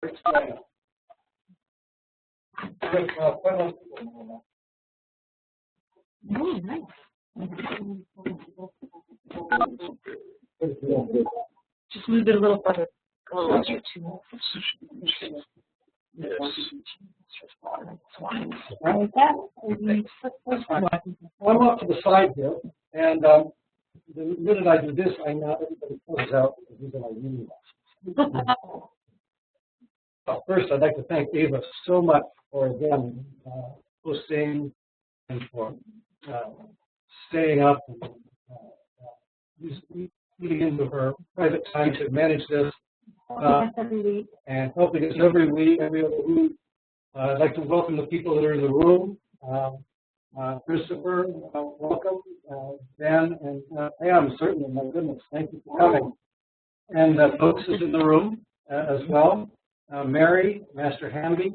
Oh, nice. Just move it a little further. Closer to yes. I'm off to the side here, and the minute I do this, I know everybody pulls out. These are my reading glasses. First, I'd like to thank Ava so much for, again, hosting and for staying up and leading into her private time to manage this and helping us every week, every other week. I'd like to welcome the people that are in the room. Christopher, welcome. Ben and Pam, certainly, my goodness, thank you for coming. And folks is in the room as well. Mary, Master Hamby,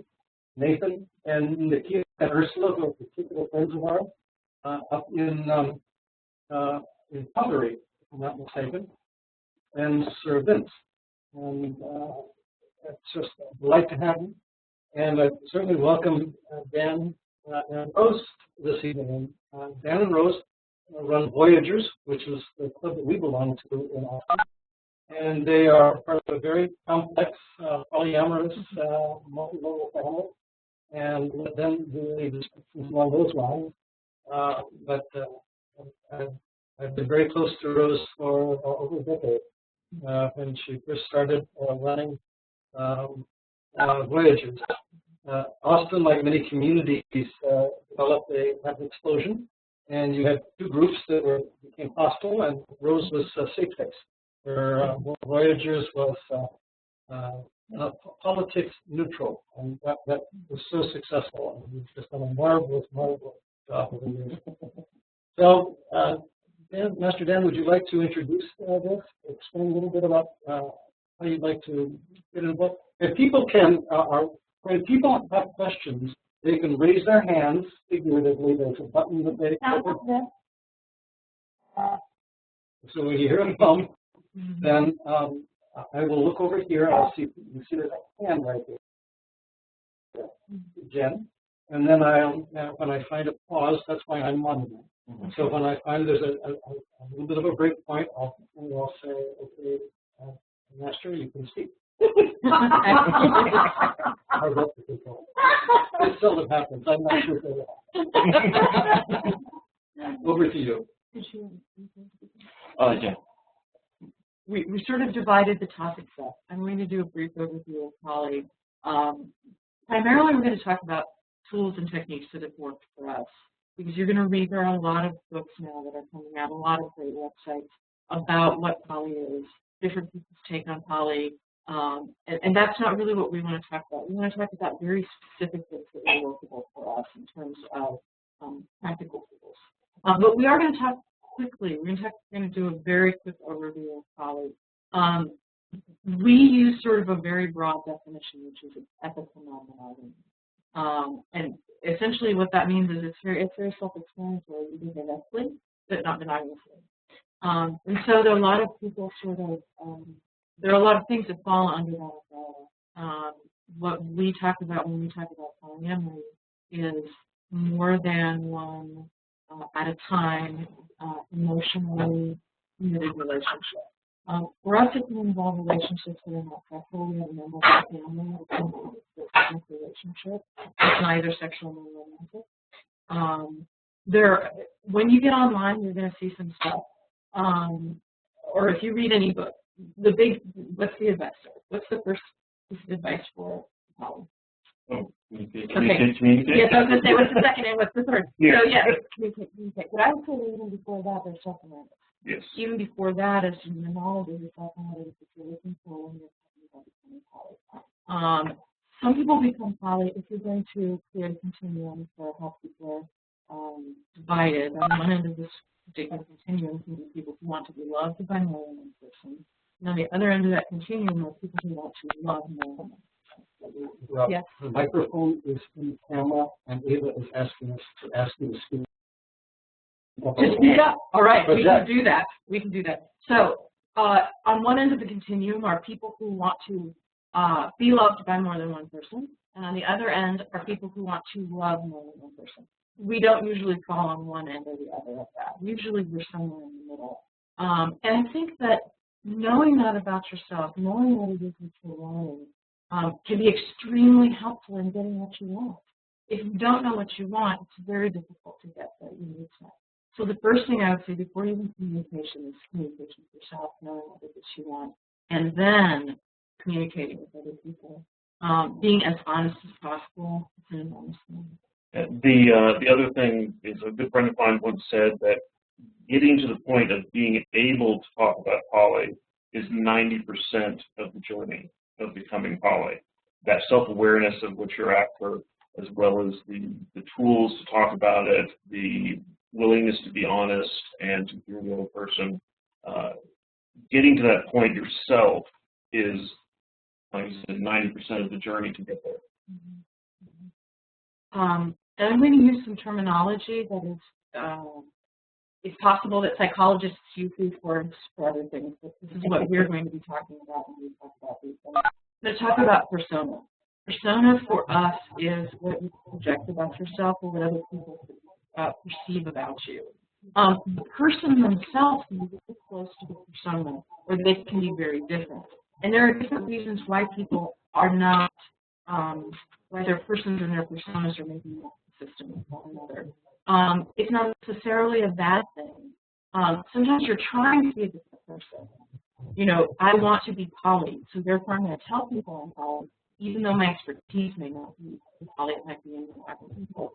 Nathan, and Nikita and Ursula, who are particular friends of ours, up in Calgary, if I'm not mistaken, and Sir Vince. And it's just a delight to have you. And I certainly welcome Dan and Rose this evening. Dan and Rose run Voyagers, which is the club that we belong to in Austin. And they are part of a very complex, polyamorous, multi-level family. And let them do any descriptions along those lines. But I've been very close to Rose for over a decade when she first started running Voyagers. Austin, like many communities, developed an explosion, and you had two groups that became hostile, and Rose was safe space. Where Voyagers was politics neutral, and that was so successful. And we've just done a marvelous job over the years. So, Master Dan, would you like to introduce this? Explain a little bit about how you'd like to get involved. If people when people have questions, they can raise their hands figuratively. There's a button that they click. So when you hear a thumb, then I will look over here. I'll see. You see there's a hand right there, Jen. And then when I find a pause, that's why I'm monitoring. So when I find there's a little bit of a break point, I'll say, okay, Master, you can speak. Hard work to control. It seldom happens. I'm not sure if that Over to you. Yeah. We sort of divided the topics up. I'm going to do a brief overview of poly. Primarily, we're going to talk about tools and techniques that have worked for us, because you're going to read there are a lot of books now that are coming out, a lot of great websites about what poly is, different people's take on poly, and that's not really what we want to talk about. We want to talk about very specific things that are workable for us in terms of practical tools. But we are going to talk quickly. We're going to do a very quick overview of poly. We use sort of a very broad definition, which is ethical non-monogamy. And essentially what that means is it's very self-explanatory. You behave ethically, but not monogamously. And so there are a lot of people there are a lot of things that fall under that umbrella. What we talk about when we talk about polyamory is more than one at a time, emotionally committed relationship. For us, it can involve relationships that are not sexual. We have a member of our family that's in a romantic relationship. It's neither sexual nor romantic. When you get online, you're going to see some stuff. Or if you read any book, what's the advice? What's the first piece of advice for poly? Oh, communicate. Okay. Yes, I was going to say, what's the second and what's the third? Yeah. So, yes, communicate. But I would say that even before that, there's self-awareness. Yes. Even before that, as the knowledge of self-awareness that you're looking for when you're talking about becoming poly. Some people become poly if you're going to create a continuum for how people are divided. On one end of this particular continuum can be people who want to be loved by more than one person. And on the other end of that continuum are people who want to love more than one person. Well, yes. The microphone is in the camera, and Ava is asking us to ask you to speak. Just speak up. All right, we can do that. We can do that. So on one end of the continuum are people who want to be loved by more than one person. And on the other end are people who want to love more than one person. We don't usually fall on one end or the other of that. Usually we're somewhere in the middle. And I think that knowing that about yourself, knowing what it is that you're wanting, can be extremely helpful in getting what you want. If you don't know what you want, it's very difficult to get that you need to. So the first thing I would say before even communication is communication with yourself, knowing what it is you want, and then communicating with other people. Being as honest as possible is an enormous thing. The other thing is a good friend of mine once said that getting to the point of being able to talk about poly is 90% of the journey of becoming poly. That self-awareness of what you're after, as well as the tools to talk about it, the willingness to be honest and to hear the other person. Getting to that point yourself is, like I said, 90% of the journey to get there. And I'm going to use some terminology that is, it's possible that psychologists use these words for other things, but this is what we're going to be talking about when we talk about these things. I'm going to talk about persona. Persona for us is what you project about yourself or what other people perceive about you. The person themselves can be very close to the persona, or they can be very different. And there are different reasons why people are not, why their persons and their personas are maybe not consistent with one another. It's not necessarily a bad thing. Sometimes you're trying to be a different person. You know, I want to be poly, so therefore I'm going to tell people I'm poly, even though my expertise may not be poly, it might be in other people.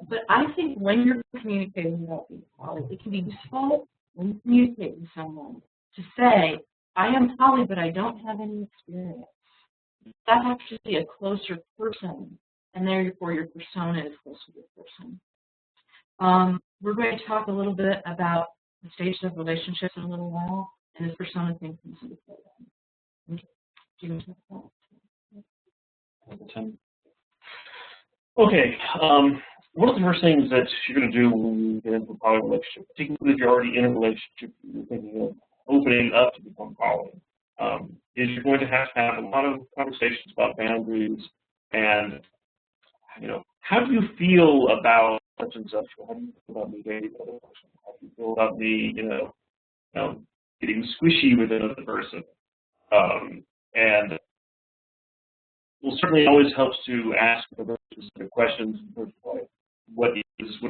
But I think when you're communicating about being poly, it can be useful when you communicate with someone to say, I am poly, but I don't have any experience. That's actually a closer person, and therefore your persona is closer to the person. We're going to talk a little bit about the stages of relationships in a little while, and this persona thing comes into play. Okay. One of the first things that you're going to do when you get into a poly relationship, particularly if you're already in a relationship, you're thinking of opening up to become poly, is you're going to have a lot of conversations about boundaries and, you know, how do you feel about such and such? How do you feel about me dating another person? How do you feel about me, you know, getting squishy with another person? And well, certainly always helps to ask the specific questions. Like, what do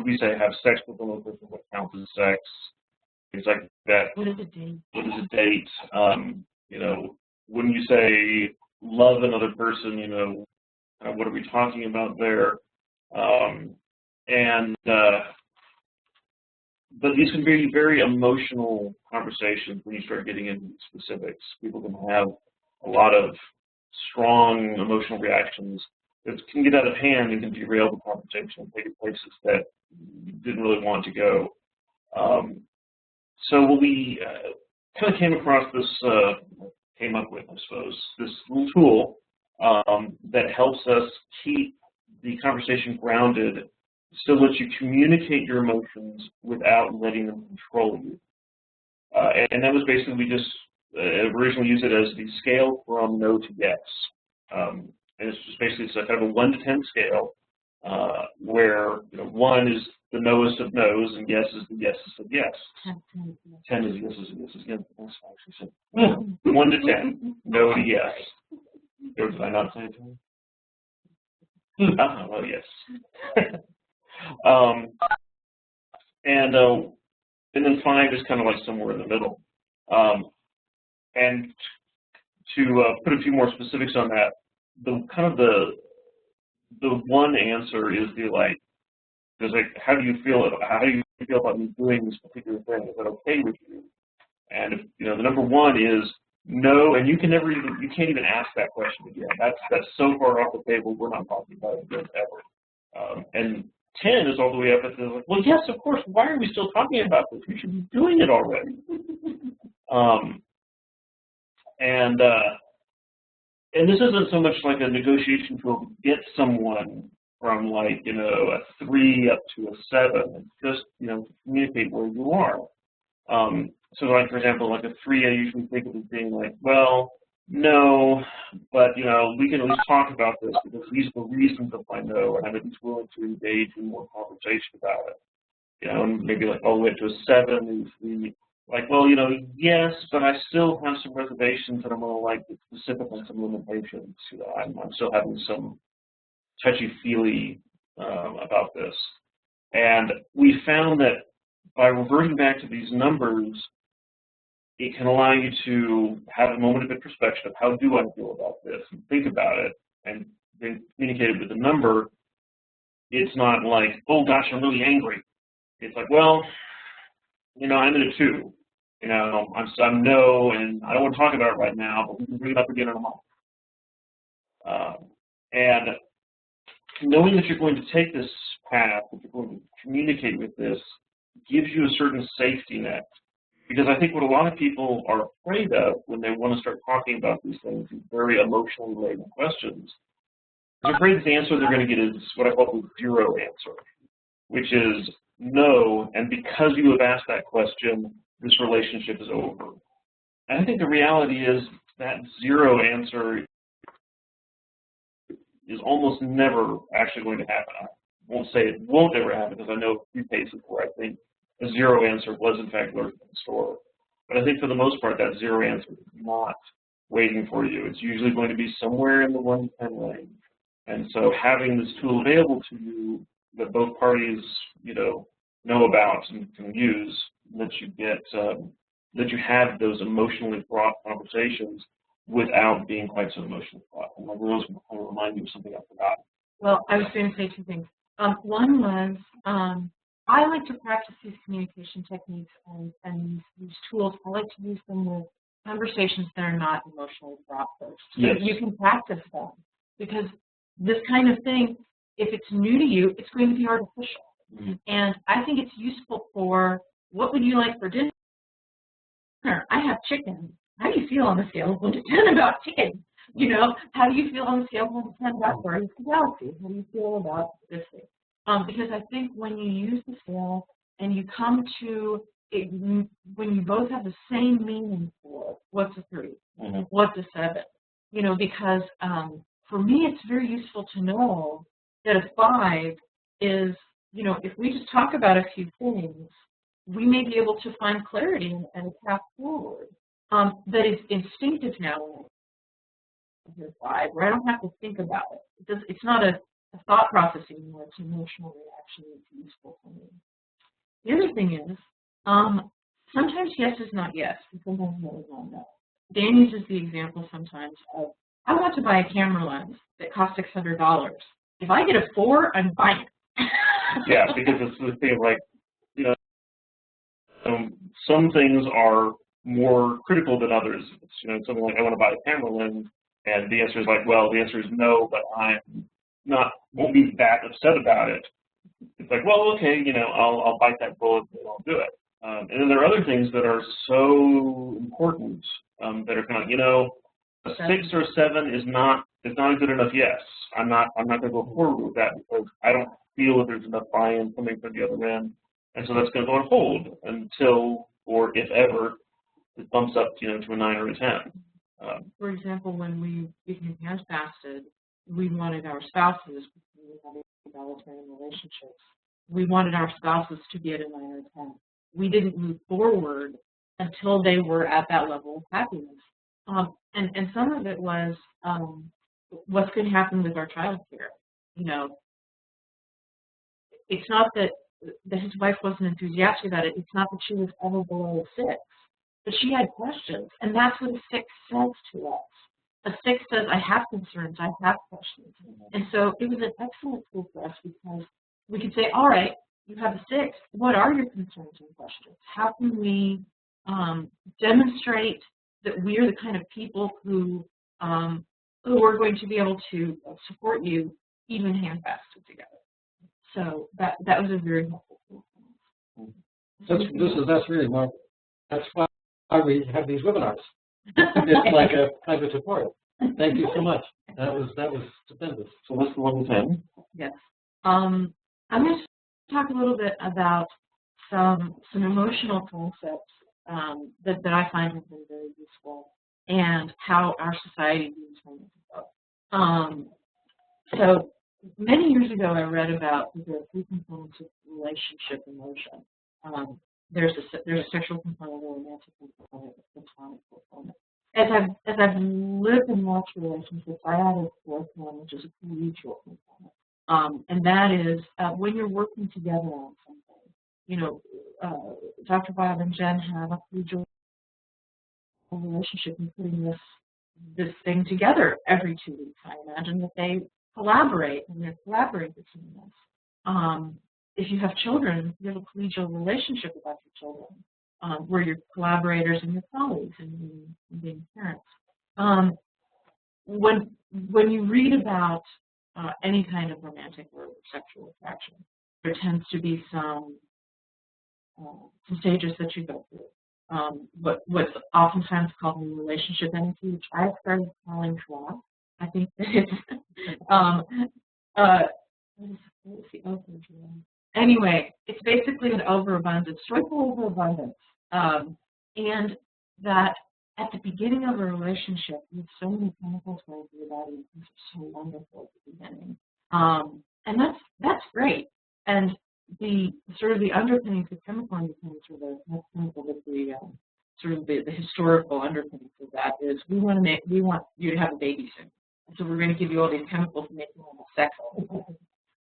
we say? Have sex with another person? What counts as sex? Things like that. What is a date? What is a date? You know, when you say love another person, you know, what are we talking about there? But these can be very emotional conversations when you start getting into specifics. People can have a lot of strong emotional reactions that can get out of hand and can derail the conversation and take it places that you didn't really want to go. So we kind of came across this, came up with, I suppose, this little tool that helps us keep the conversation grounded so that you communicate your emotions without letting them control you. And that was basically, we just originally used it as the scale from no to yes. And it's just basically it's a kind of a 1 to 10 scale where 1 is the knowest of no's and yes is the yeses of yes. 10 is yeses and yeses. Yeah, that's actually said. 1 to 10, no to yes. Or did I not say 10? Oh, yes. And then 5 is kind of like somewhere in the middle. And to put a few more specifics on that, the one answer is how do you feel about me doing this particular thing? Is that okay with you? And if the number 1 is no, and you can't even ask that question again. That's so far off the table. We're not talking about it again ever. And 10 is all the way up at the well, yes, of course. Why are we still talking about this? We should be doing it already. And this isn't so much like a negotiation tool to get someone from a 3 up to a 7. It's just to communicate where you are. So for example, like a 3, I usually think of as being like, well, no, but we can at least talk about this because these are the reasons of my no, and I'm at least willing to engage in more conversation about it. And maybe like all the way to a 7 is the like, well, yes, but I still have some reservations, and I'm going to like get specific on some limitations. I'm still having some touchy-feely about this. And we found that by reverting back to these numbers, it can allow you to have a moment of introspection of how do I feel about this, and think about it, and then communicate it with a number. It's not like, oh gosh, I'm really angry. It's like, well, I'm in a 2. I'm no, and I don't want to talk about it right now, but we can bring it up again in a month. And knowing that you're going to take this path, that you're going to communicate with this, gives you a certain safety net. Because I think what a lot of people are afraid of when they want to start talking about these things, these very emotionally laden questions, they're afraid that the answer they're going to get is what I call the 0 answer, which is no, and because you have asked that question, this relationship is over. And I think the reality is that 0 answer is almost never actually going to happen. I won't say it won't ever happen because I know a few cases where I think a 0 answer was in fact lurking in store. But I think for the most part, that 0 answer is not waiting for you. It's usually going to be somewhere in the 1 to 10 range. And so having this tool available to you that both parties, know about and can use, that you get, that you have those emotionally fraught conversations without being quite so emotionally fraught. And my girls will remind you of something I forgot. Well, I was going to say 2 things. One was I like to practice these communication techniques and these tools. I like to use them with conversations that are not emotionally fraught first. So yes. You can practice them because this kind of thing, if it's new to you, it's going to be artificial. Mm-hmm. And I think it's useful for what would you like for dinner? I have chicken. How do you feel on the scale of 1 to 10 about chicken? How do you feel on the scale of 1 to 10 about Guardians of the Galaxy? How do you feel about this thing? Because I think when you use the scale and you come to it, when you both have the same meaning for it, what's a 3? Mm-hmm. What's a 7? Because for me, it's very useful to know that a 5 is, if we just talk about a few things, we may be able to find clarity and a path forward that is instinctive now. 5, where I don't have to think about it. It's not a thought process anymore. It's an emotional reaction that's useful for me. The other thing is, sometimes yes is not yes, and sometimes no is not no. Dan uses the example sometimes of, I want to buy a camera lens that costs $600. If I get a 4, I'm buying it. Yeah, because it's the thing like, some things are more critical than others. It's, something like I want to buy a camera lens, and the answer is like, well, the answer is no, but won't be that upset about it. It's like, well, okay, I'll bite that bullet and I'll do it. And then there are other things that are so important that are kind of, a 6 or a 7 is not a good enough yes. I'm not going to go forward with that because I don't feel that there's enough buy-in coming from the other end, and so that's going to go on hold until, or if ever, it bumps up, to a 9 or a 10. For example, when we became hand-fasted, we wanted our spouses, we had egalitarian relationships, we wanted our spouses to be at a 9 or 10. We didn't move forward until they were at that level of happiness. And some of it was what's going to happen with our child care. It's not that his wife wasn't enthusiastic about it. It's not that she was ever below a 6. But she had questions, and that's what a 6 says to us. A 6 says, I have concerns, I have questions. And so it was an excellent tool for us because we could say, all right, you have a 6. What are your concerns and questions? How can we demonstrate that we are the kind of people who are going to be able to support you even hand-fasted together? So that was a very helpful tool for us. That's really marvelous. That's why we have these webinars. It's like a private support. Thank you so much. That was stupendous. So what's the 1 to 10? Yes. I'm going to talk a little bit about some emotional concepts that I find have been very useful. and how our society views romantic love. So many years ago, I read about the three components of relationship emotion. There's a sexual component, a romantic component, a platonic component. As I've lived and watched relationships, I added a fourth one, which is a collegial component, and that is when you're working together on something. You know, Dr. Bob and Jen have a collegial relationship in putting this thing together every 2 weeks. I imagine that they collaborate and they're collaborators in this. If you have children, you have a collegial relationship about your children, where you're collaborators and your colleagues and being parents. When you read about any kind of romantic or sexual attraction, there tends to be some stages that you go through. What's oftentimes called new relationship energy, which I've started calling schwa. I think that it's anyway, it's basically an overabundance, joyful overabundance, and that at the beginning of a relationship, you have so many chemicals going through your body, and it's so wonderful at the beginning, and that's great. And the sort of the underpinnings of chemical underpinnings, or the chemical that the sort of the historical underpinnings of that is we want you to have a baby soon, so we're going to give you all these chemicals to make you want to have sex all the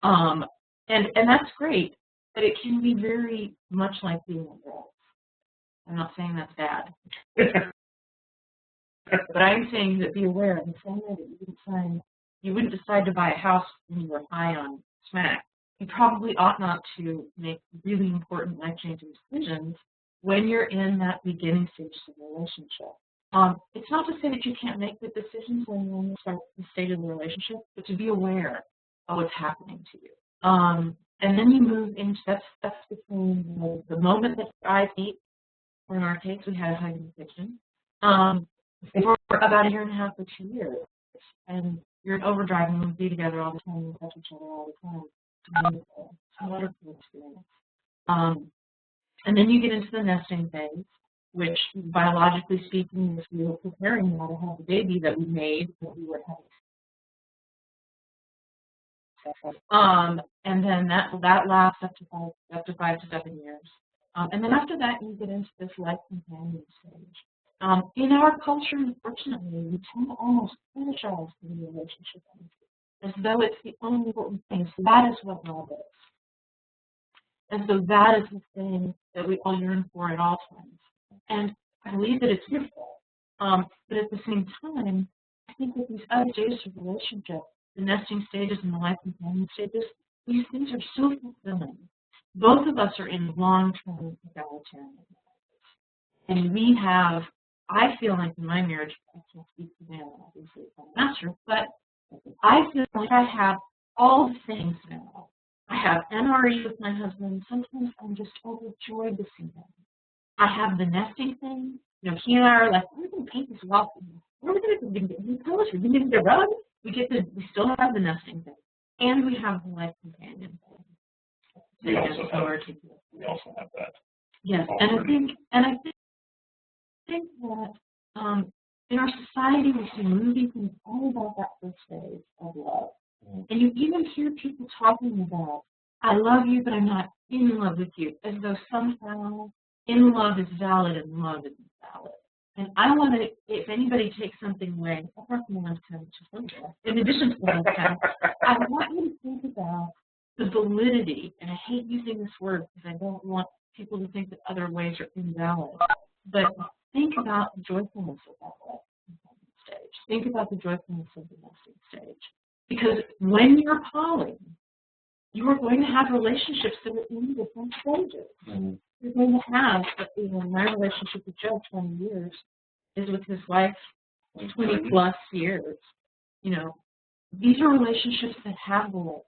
time. And that's great, but it can be very much like being adults. I'm not saying that's bad, but I'm saying that be aware in the same way that you wouldn't decide to buy a house when you were high on smack. You probably ought not to make really important life-changing decisions when you're in that beginning stages of a relationship. It's not to say that you can't make good decisions when you're in the stage of the relationship, but to be aware of what's happening to you. And then you move into that's between the moment that your eyes meet, or in our case, we had a hug in the kitchen, for about 1.5 years or 2 years. And you're in overdrive and you be together all the time, you touch each other all the time. It's a wonderful experience. And then you get into the nesting phase, which biologically speaking is we were preparing now to have the baby that we made, that we would have. And then that lasts up to 5 to 7 years. And then after that, you get into this life companion stage. In our culture, unfortunately, we tend to almost fetishize the relationship as though it's the only important thing. So that is what love is. As though that is the thing that we all yearn for at all times. And I believe that it's beautiful. But at the same time, I think that these other stages of relationship, the nesting stages and the life companion stages, these things are so fulfilling. Both of us are in long-term egalitarian marriages. And we have, I feel like in my marriage, I can't speak for them, obviously, it's my master, but I feel like I have all the things now. I have NRE with my husband. Sometimes I'm just overjoyed to see him. I have the nesting thing. You know, he and I are like, we're going to paint this wall. We're going to get new colors. We're going to get rug. We still have the nesting thing. And we have the life companion thing. We also have that. Yes, and I think that in our society we see movies and it's all about that first phase of love. And you even hear people talking about, I love you, but I'm not in love with you, as though somehow in love is valid and love isn't valid. And I want to, if anybody takes something away, apart from the love test, in addition to the love test, I want you to think about the validity, and I hate using this word because I don't want people to think that other ways are invalid, but think about the joyfulness of that love stage. Think about the joyfulness of the nesting stage. Because when you're poly, you are going to have relationships that are in different stages. Mm-hmm. You're going to have, my relationship with Joe, 20 years, is with his wife, 20 plus years. These are relationships that have the love.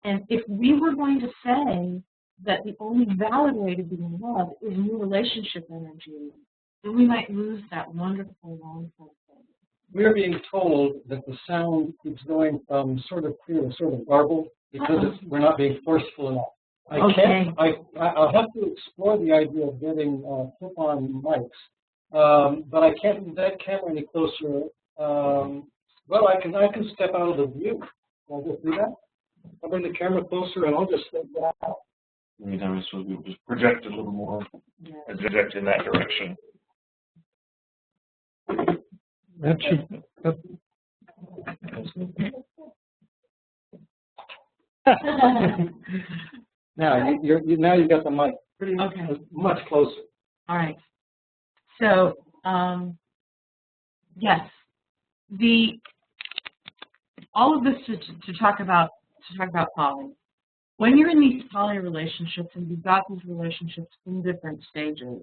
And if we were going to say that the only valid way to be in love is new relationship energy, then we might lose that wonderful long-term thing. We're being told that the sound keeps going from sort of clear to sort of garbled because we're not being forceful enough. I'll have to explore the idea of getting clip-on mics but I can't move that camera any closer. Well, I can step out of the view. I'll just do that. I'll bring the camera closer, and I'll just step out. Anytime it's supposed to be just project a little more, and project in that direction. That should. Now you've got the mic pretty much closer. All right. So yes, all of this to talk about poly. When you're in these poly relationships and you've got these relationships in different stages,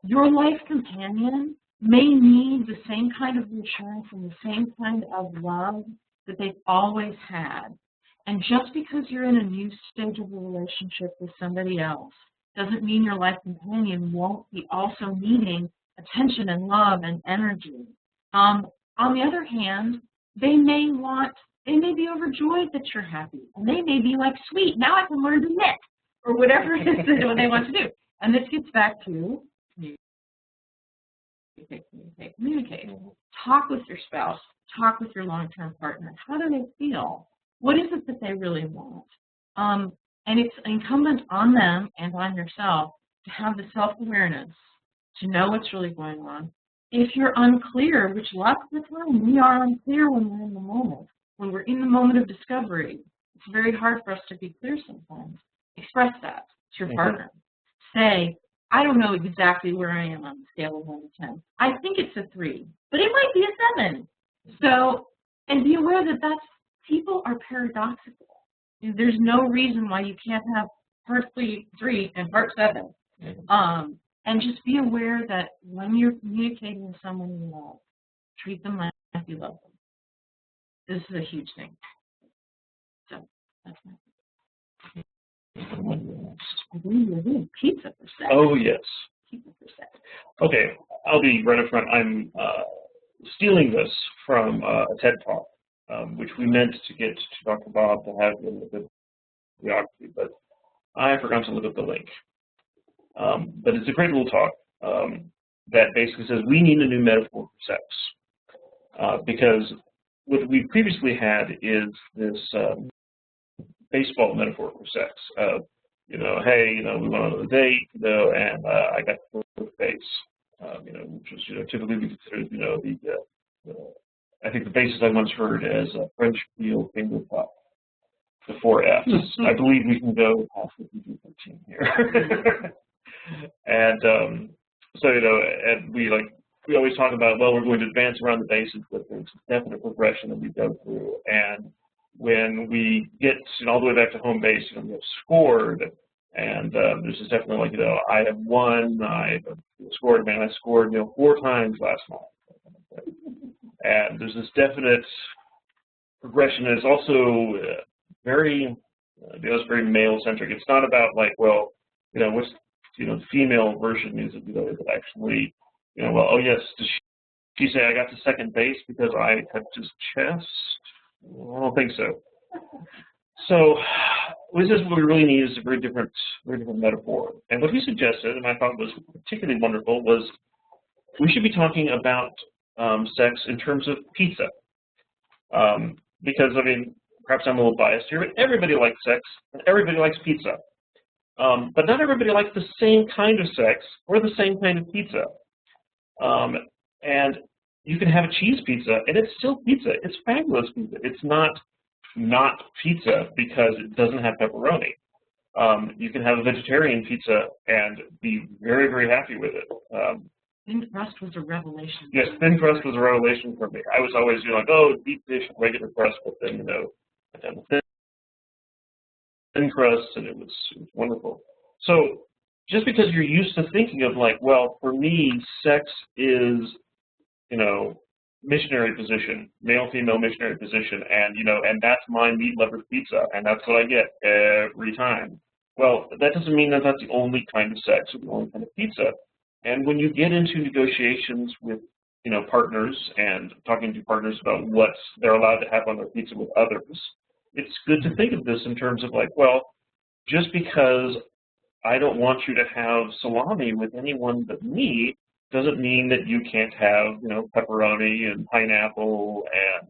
your life companion may need the same kind of reassurance and the same kind of love that they've always had. And just because you're in a new stage of a relationship with somebody else doesn't mean your life companion won't be also needing attention and love and energy. On the other hand, they may be overjoyed that you're happy, and they may be like, sweet, now I can learn to knit, or whatever it is that they want to do. And this gets back to communicate. Talk with your spouse. Talk with your long-term partner. How do they feel? What is it that they really want? And it's incumbent on them and on yourself to have the self-awareness, to know what's really going on. If you're unclear, which lots of the time we are unclear when we're in the moment, when we're in the moment of discovery, it's very hard for us to be clear sometimes. Express that to your partner. Say, I don't know exactly where I am on the scale of 1 to 10. I think it's a 3, but it might be a 7. So, and be aware that people are paradoxical. There's no reason why you can't have part 3 and part 7. And just be aware that when you're communicating with someone you love, treat them like you love them. This is a huge thing. So that's my thing. I believe you're doing pizza for sex. Oh, yes. Pizza for sex. Okay, I'll be right up front. I'm stealing this from a TED Talk, which we meant to get to Dr. Bob to have in the bibliography, but I forgot to look up the link. But it's a great little talk that basically says we need a new metaphor for sex. Because what we previously had is this baseball metaphor for sex. Hey, we went on a date, and I got to first base. Which was, typically we consider, I think the basis I once heard as a French field finger putt, the 4 F's. I believe we can go past the PG-13 here. And so, and we always talk about, well, we're going to advance around the bases, but there's definite progression that we go through. And when we get all the way back to home base, we have scored, and there's just definitely I have won, I have scored, man, I scored 4 times last night. And there's this definite progression. It's also very male-centric. It's not about what's the female version is it actually, well, oh yes, does she say I got to second base because I had just chest? I don't think so. So this is what we really need is a very different metaphor. And what he suggested, and I thought was particularly wonderful, was we should be talking about sex in terms of pizza. Because, perhaps I'm a little biased here, but everybody likes sex and everybody likes pizza. But not everybody likes the same kind of sex or the same kind of pizza. And you can have a cheese pizza, and it's still pizza. It's fabulous pizza. It's not pizza because it doesn't have pepperoni. You can have a vegetarian pizza and be very, very happy with it. Thin crust was a revelation. Yes, thin crust was a revelation for me. I was always deep dish, regular crust, but then, I had a thin crust, and it was wonderful. So just because you're used to thinking of well, for me, sex is, missionary position, male-female missionary position, and, and that's my meat lover's pizza, and that's what I get every time. Well, that doesn't mean that that's the only kind of sex or the only kind of pizza. And when you get into negotiations with, partners and talking to partners about what they're allowed to have on their pizza with others, it's good to think of this in terms of well, just because I don't want you to have salami with anyone but me doesn't mean that you can't have, you know, pepperoni and pineapple and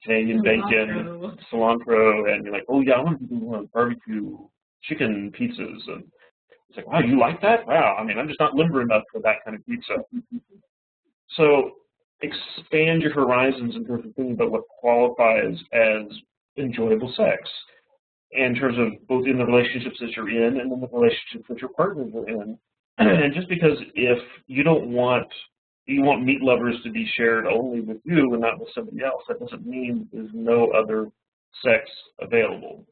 Canadian bacon, cilantro, and you're like, oh yeah, I want to do barbecue chicken pizzas, and it's like, wow, you like that? Wow, I mean, I'm just not limber enough for that kind of pizza. So expand your horizons in terms of thinking about what qualifies as enjoyable sex, in terms of both in the relationships that you're in and in the relationships that your partners are in. And just because if you want meat lovers to be shared only with you and not with somebody else, that doesn't mean there's no other sex available.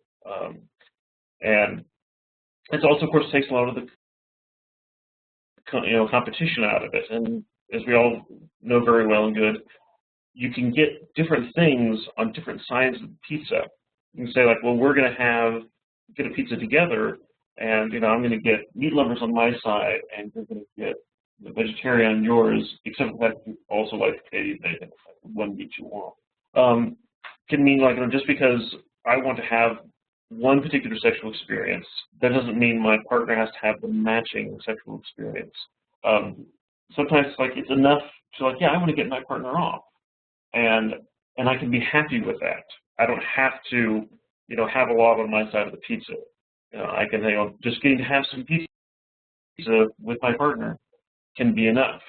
And it also, of course, takes a lot of the competition out of it. And as we all know very well and good, you can get different things on different sides of the pizza. You can say, like, well, we're going to get a pizza together, and, you know, I'm going to get meat lovers on my side, and you're going to get the vegetarian on yours, except for that you also like Canadian bacon, one meat you want. Can mean, like, just because I want to have one particular sexual experience, that doesn't mean my partner has to have the matching sexual experience. Sometimes it's like, it's enough to, like, yeah, I want to get my partner off, and I can be happy with that. I don't have to, you know, have a lot on my side of the pizza. I can, you know, just getting to have some pizza with my partner can be enough.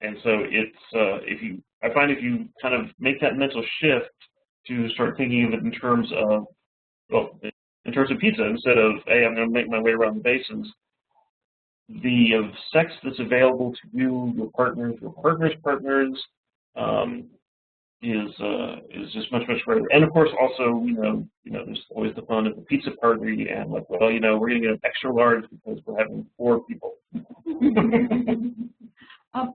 And so it's I find if you kind of make that mental shift to start thinking of it in terms of, well, in terms of pizza, instead of, hey, I'm going to make my way around the bases, the sex that's available to you, your partners, partners, is just much greater. And of course, also, you know, there's always the fun of the pizza party, and like, well, you know, we're going to get an extra large because we're having 4 people.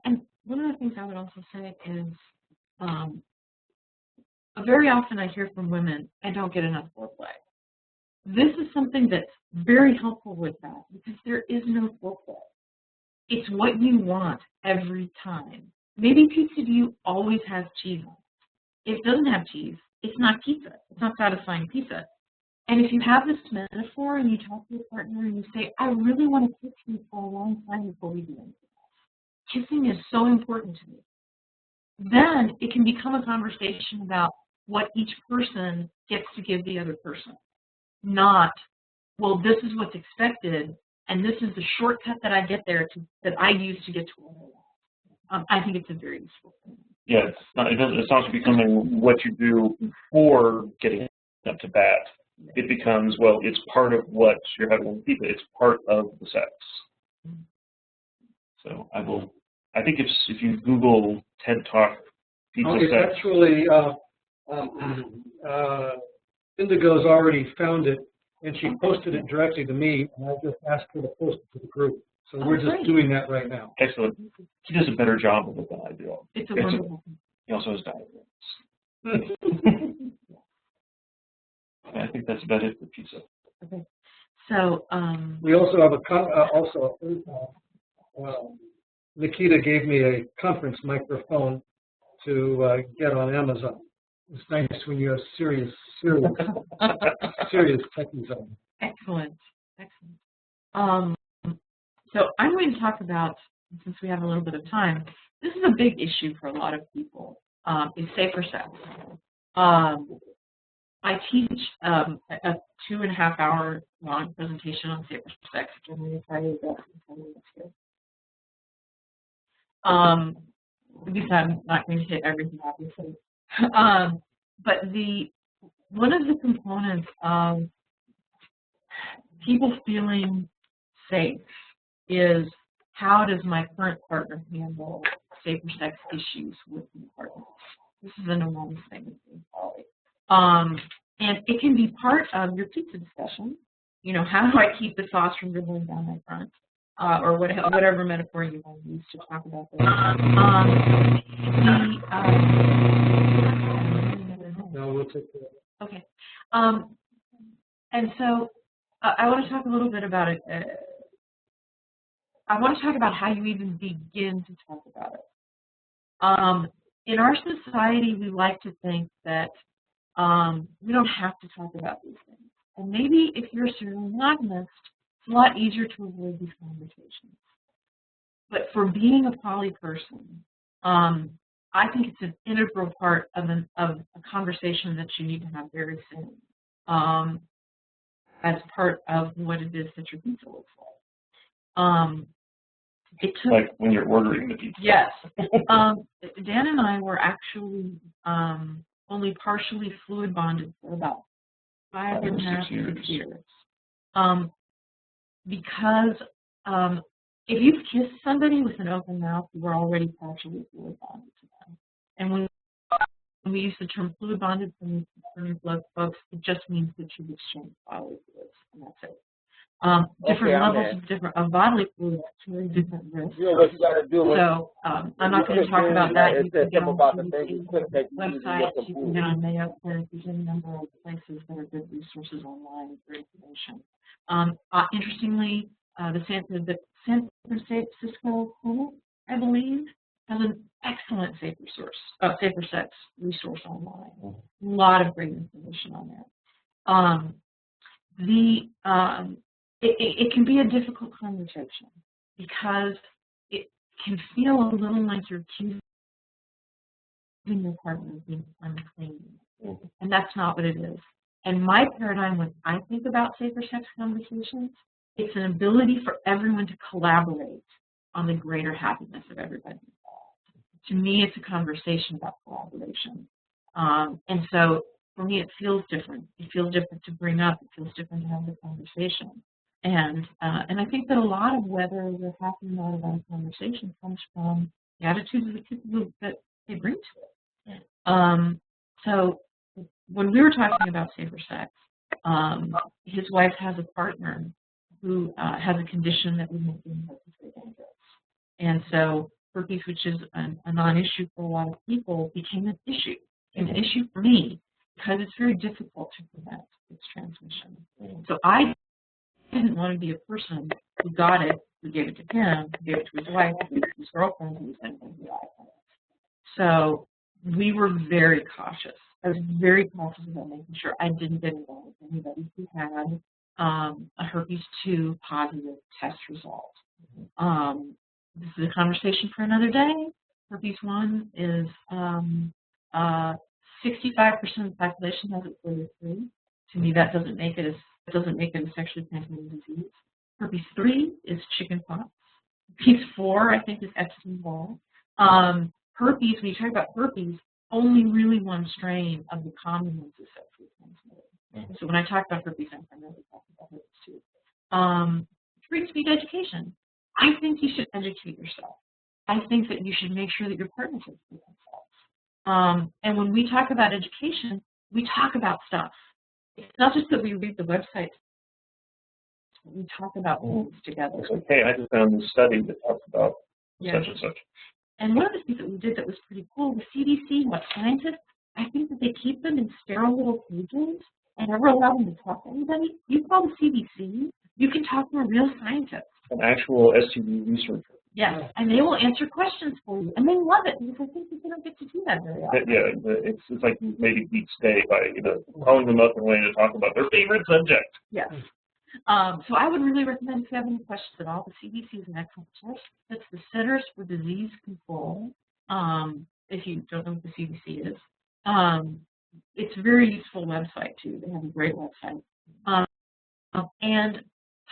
And one of the things I would also say is, very often I hear from women, I don't get enough foreplay. This is something that's very helpful with that, because there is no foreplay. It's what you want every time. Maybe pizza to you always has cheese on it. If it doesn't have cheese, it's not pizza. It's not satisfying pizza. And if you have this metaphor and you talk to your partner and you say, I really want to kiss you for a long time before we do anything else. Kissing is so important to me. Then it can become a conversation about what each person gets to give the other person. Not, well, this is what's expected, and this is the shortcut that I get there that I use to get to where I want. I think it's a very useful thing. Yeah, it's not becoming what you do before getting up to bat. It becomes, well, it's part of what you're having with pizza. It's part of the sex. So I think if you Google TED Talk pizza sex. Actually, Indigo's already found it, and she posted it directly to me, and I just asked her to post it to the group. So we're just doing that right now. Excellent. He does a better job of it than I do. It's a wonderful thing. He also has diagrams. I think that's about it for pizza. Okay. So we also have Nikita gave me a conference microphone to get on Amazon. It's nice when you have serious techies on. Excellent. So I'm going to talk about, since we have a little bit of time, this is a big issue for a lot of people, is safer sex. I teach a 2.5-hour long presentation on safer sex, which I'm going to try to do in 10 minutes here. Because I'm not going to hit everything, obviously. But one of the components of people feeling safe is, how does my current partner handle safer sex issues with my partner? This is an enormous thing with me, Polly. And it can be part of your pizza discussion. You know, how do I keep the sauce from dribbling down my front? Or whatever metaphor you want to use to talk about this. No, we'll take that. Okay. And so I want to talk a little bit about it. I want to talk about how you even begin to talk about it. In our society, we like to think that we don't have to talk about these things. And maybe if you're a serial monogamist, it's a lot easier to avoid these conversations. But for being a poly person, I think it's an integral part of a conversation that you need to have very soon, as part of what it is that your pizza looks like. It took, like when you're ordering the pizza. yes. Dan and I were actually only partially fluid bonded for about 5.5 to 6 years. Because if you've kissed somebody with an open mouth, you were already partially fluid bonded to them. And when we use the term fluid bonded from blood folks, it just means that you've exchanged bodily fluids, and that's it. Different levels of bodily fluids carry different risks. So I'm not going to talk about that. You can get on the website, you can get on Mayo Clinic. There's any number of places that are good resources online for information. Interestingly, the San Francisco Clinic, I believe, has an excellent safer sex resource online. A lot of great information on there. It can be a difficult conversation because it can feel a little like you're accusing your partner of being unclean. And that's not what it is. And my paradigm, when I think about safer sex conversations, it's an ability for everyone to collaborate on the greater happiness of everybody involved. To me, it's a conversation about collaboration. And so for me, it feels different. It feels different to bring up. It feels different to have the conversation. And I think that a lot of whether we're happy or not about a conversation comes from the attitudes of the people that they bring to it. So when we were talking about safer sex, his wife has a partner who has a condition that would make him very dangerous. And so herpes, which is a non-issue for a lot of people, became an issue. An issue for me because it's very difficult to prevent its transmission. So I didn't want to be a person who got it, who gave it to him, who gave it to his wife, who gave it to his girlfriend, who sent him to the iPhone. So we were very cautious. I was very cautious about making sure I didn't get involved with anybody who had a herpes 2 positive test result. This is a conversation for another day. Herpes 1 is 65% of the population has it for 3. To me, that doesn't make it a sexually transmitted disease. Herpes 3 is chickenpox. Herpes 4, I think, is Epstein-Barr. Herpes, when you talk about herpes, only really one strain of the common ones is sexually transmitted. So when I talk about herpes, I'm primarily talking about herpes 2. Free speech education. I think you should educate yourself. I think that you should make sure that your partners educate themselves. And when we talk about education, we talk about stuff. It's not just that we read the website. We talk about things together. It's like, hey, I just found this study that talks about such and such. And one of the things that we did that was pretty cool, the CDC, what scientists, I think that they keep them in sterile little cages and never allow them to talk to anybody. You call the CDC, you can talk to a real scientist. An actual STD researcher. Yes, and they will answer questions for you, and they love it because I think that they don't get to do that very often. Yeah, it's like maybe each day by calling them up and wanting to talk about their favorite subject. Yes. So I would really recommend, if you have any questions at all, the CDC is an excellent source. It's the Centers for Disease Control. If you don't know what the CDC is, it's a very useful website too. They have a great website. And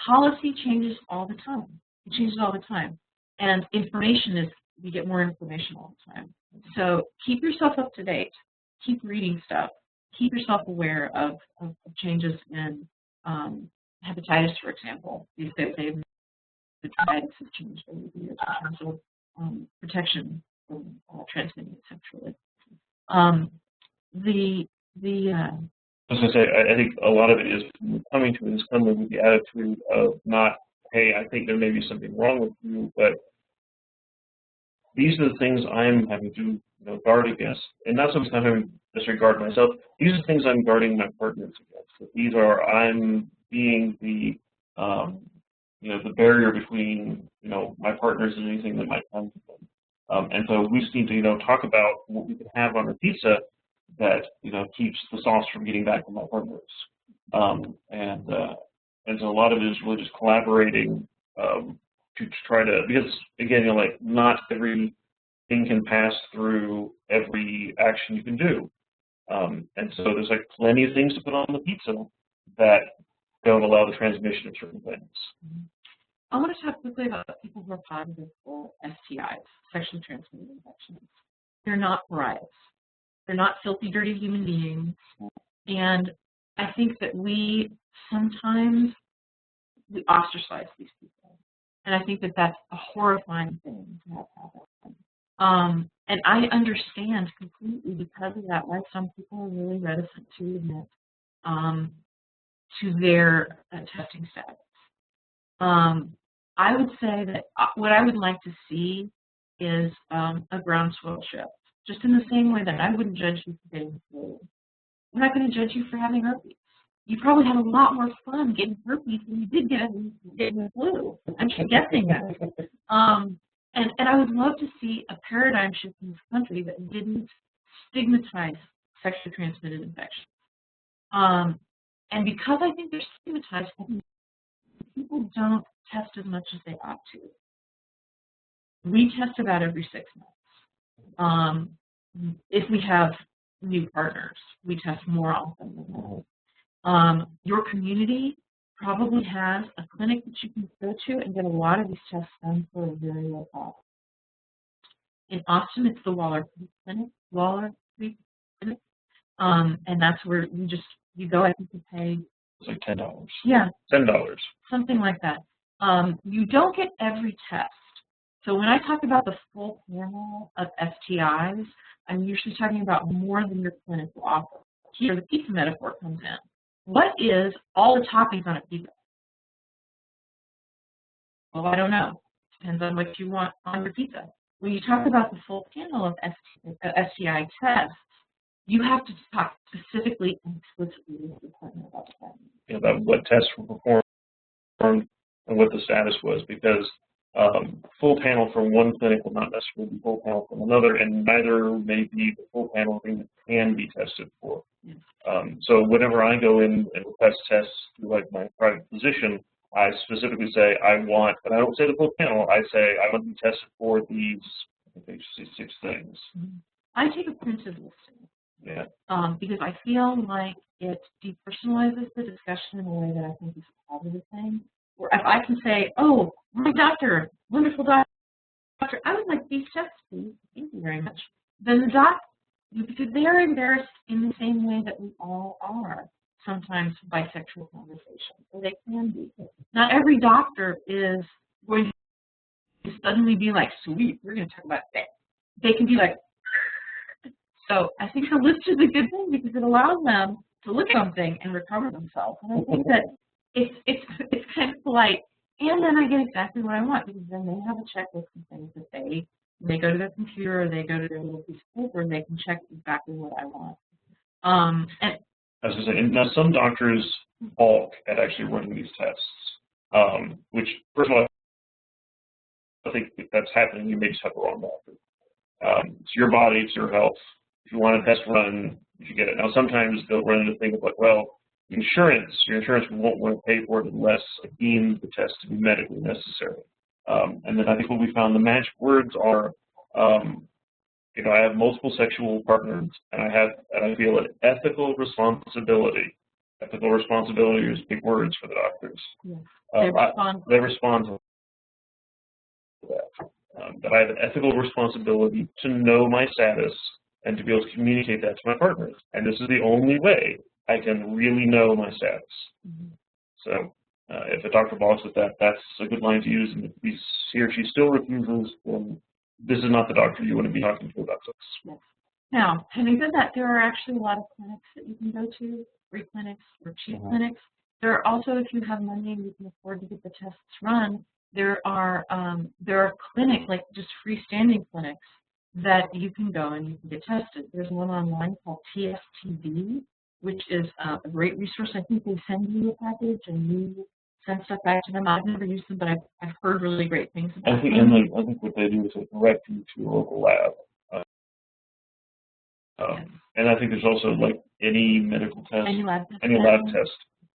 policy changes all the time. It changes all the time. And information we get more information all the time. So keep yourself up to date. Keep reading stuff. Keep yourself aware of changes in hepatitis, for example. These days, hepatitis has changed over the years in terms of protection from transmitting it sexually. I was going to say, I think a lot of it is coming with the attitude of not, hey, I think there may be something wrong with you, but these are the things I'm having to guard against, and not so much I'm having to disregard myself. These are things I'm guarding my partners against. These are I'm being the the barrier between my partners and anything that might come to them. And so we just need to talk about what we can have on our pizza that keeps the sauce from getting back to my partners. And so a lot of it is really just collaborating to try to, because again, like not everything can pass through every action you can do. And so there's like plenty of things to put on the pizza that don't allow the transmission of certain things. I want to talk quickly about people who are positive for STIs, sexually transmitted infections. They're not pariahs. They're not filthy, dirty human beings. And I think that we sometimes ostracize these people. And I think that that's a horrifying thing to have happen. And I understand completely because of that why some people are really reticent to admit to their testing status. I would say that what I would like to see is a groundswell shift, just in the same way that I wouldn't judge you for getting the flu. I'm not going to judge you for having herpes. You probably had a lot more fun getting herpes than you did getting the flu. I'm guessing that. And I would love to see a paradigm shift in this country that didn't stigmatize sexually transmitted infections. And because I think they're stigmatized, I think people don't test as much as they ought to. We test about every 6 months. If we have new partners, we test more often than that. Your community probably has a clinic that you can go to and get a lot of these tests done for a very low cost. In Austin, it's the Waller Creek Clinic, and that's where you go. I think you pay. It's like $10. Yeah. $10. Something like that. You don't get every test. So when I talk about the full panel of STIs, I'm usually talking about more than your clinic will offer. Here, the pizza metaphor comes in. What is all the toppings on a pizza? Well, I don't know. Depends on what you want on your pizza. When you talk about the full panel of STI tests, you have to talk specifically and explicitly with your partner about that. Yeah, about what tests were performed and what the status was, because full panel from one clinic will not necessarily be full panel from another, and neither may be the full panel thing that can be tested for. Yes. So whenever I go in and request tests through like my private physician, I specifically say I want, and I don't say the full panel, I say I want to be tested for these, I think it's 6 things. I take a printed listing. Yeah. Because I feel like it depersonalizes the discussion in a way that I think is a positive thing. Or if I can say, oh, my doctor, wonderful doctor, I would like these tests, please. Thank you very much. Then the doc, because they are embarrassed in the same way that we all are sometimes by sexual conversations, or they can be. Not every doctor is going to suddenly be like, sweet, we're going to talk about sex. They can be like, so I think the list is a good thing because it allows them to look at something and recover themselves. And I think that it's kind of polite. And then I get exactly what I want because then they have a checklist of things that they go to their computer or they go to their little piece of paper and they can check exactly what I want. And I was going to say, now some doctors balk at actually running these tests, which, first of all, I think if that's happening, you may just have the wrong doctor. It's your body, it's your health. If you want a test run, you should get it. Now, sometimes they'll run into things like, well, your insurance won't want to pay for it unless it deems the test to be medically necessary. And then I think what we found, the magic words are, I have multiple sexual partners, and I feel an ethical responsibility. Ethical responsibility is big words for the doctors. Yes. They respond to that. That I have an ethical responsibility to know my status and to be able to communicate that to my partners. And this is the only way I can really know my status. So if a doctor balks at that, that's a good line to use. And if he or she still refuses, then this is not the doctor you want to be talking to about sex. Yes. Now, having said that, there are actually a lot of clinics that you can go to, free clinics or cheap clinics. There are also, if you have money and you can afford to get the tests run, there are clinics, like just freestanding clinics, that you can go and you can get tested. There's one online called TSTV, which is a great resource. I think they send you a package and you send stuff back to them. I've never used them, but I've heard really great things about them. I think what they do is they direct you to a local lab. And I think there's also like any medical test, any lab test. Any lab test.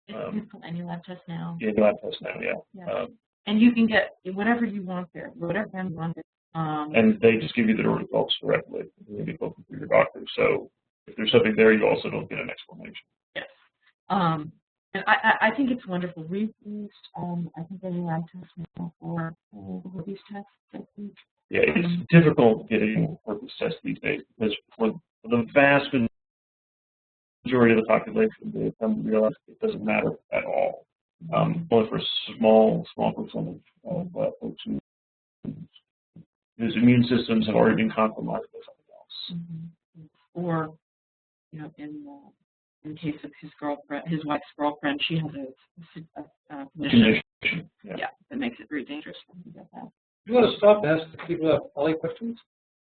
It's called any lab test now. Yeah, any lab test now, yeah. And you can get whatever you want there, whatever you want there. And they just give you the results directly. You get both through your doctor. So if there's something there, you also don't get an explanation. Yes. And I think it's wonderful. We've used, I think, a lab test now for these tests. I think. Yeah, it's difficult getting purpose tests these days because for the vast majority of the population, they come to realize it doesn't matter at all. Only for a small percentage of folks whose immune systems have already been compromised by something else. Or, you know, in the case of his wife's girlfriend, she has a condition. Yeah, that makes it very dangerous for him to get that. You want to stop and ask the people who have poly questions?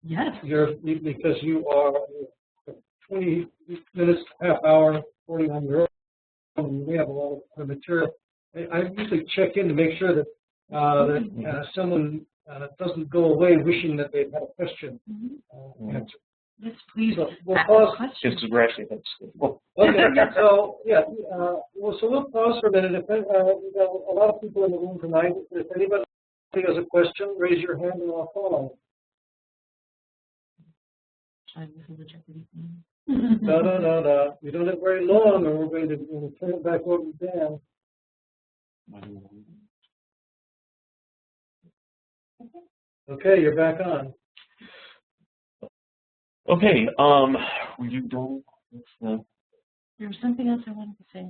Yes. Because you are 20 minutes, half hour, 41 year old, and we have a lot of material. I usually check in to make sure that someone doesn't go away wishing that they've had a question answered. Yes, please. So we'll pause. Just to actually Okay, so yeah, so we'll pause for a minute. We've got a lot of people in the room tonight. If anybody has a question, raise your hand and I'll call on you. No. We don't have very long, or we're going to turn it back over to Dan. Okay, you're back on. Okay, you don't. There was something else I wanted to say.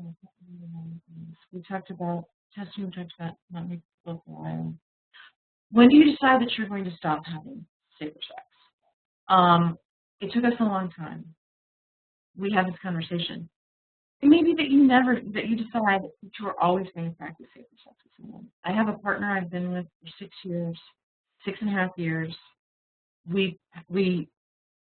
We talked about testing. We talked about not making people feel violent. When do you decide that you're going to stop having safer sex? It took us a long time. We had this conversation. It may be that you decide that you are always going to practice safer sex with someone. I have a partner I've been with for 6 years, 6.5 years. We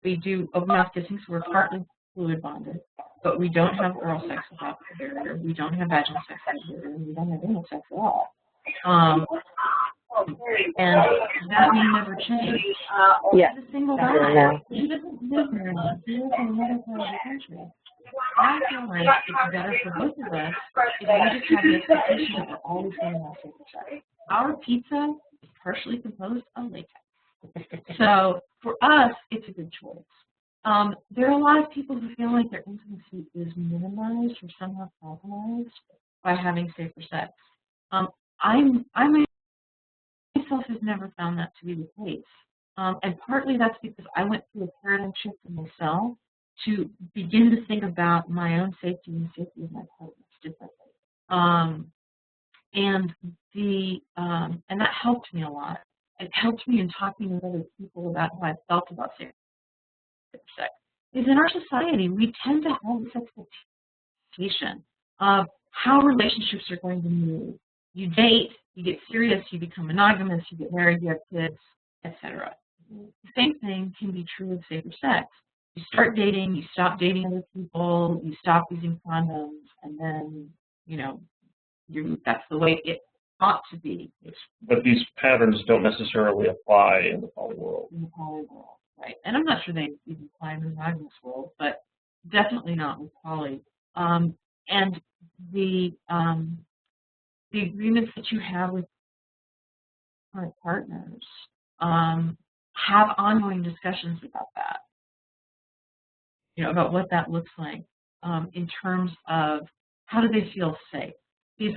do open mouth kissing, so we're partly fluid bonded, but we don't have oral sex without the barrier. We don't have vaginal sex without the barrier. We don't have anal sex at all. And that may never change. Yeah. He's a single guy. He doesn't live there anymore. He lives in another part of the country. I feel like it's better for both of us if we just have the expectation that we're always going to have safer sex. Our pizza is partially composed of latex. So for us, it's a good choice. There are a lot of people who feel like their intimacy is minimized or somehow compromised by having safer sex. I myself have never found that to be the case. And partly that's because I went through a paradigm shift for myself to begin to think about my own safety and the safety of my partners differently. And that helped me a lot. It helped me in talking with other people about how I felt about safer sex. Because in our society, we tend to have this expectation of how relationships are going to move. You date, you get serious, you become monogamous, you get married, you have kids, etc. The same thing can be true of safer sex. You start dating, you stop dating other people, you stop using condoms, and then, that's the way it ought to be. But these patterns don't necessarily apply in the poly world. In the poly world, right. And I'm not sure they even apply in the monogamous world, but definitely not with poly. And the agreements that you have with current partners have ongoing discussions about that. About what that looks like in terms of how do they feel safe. Because,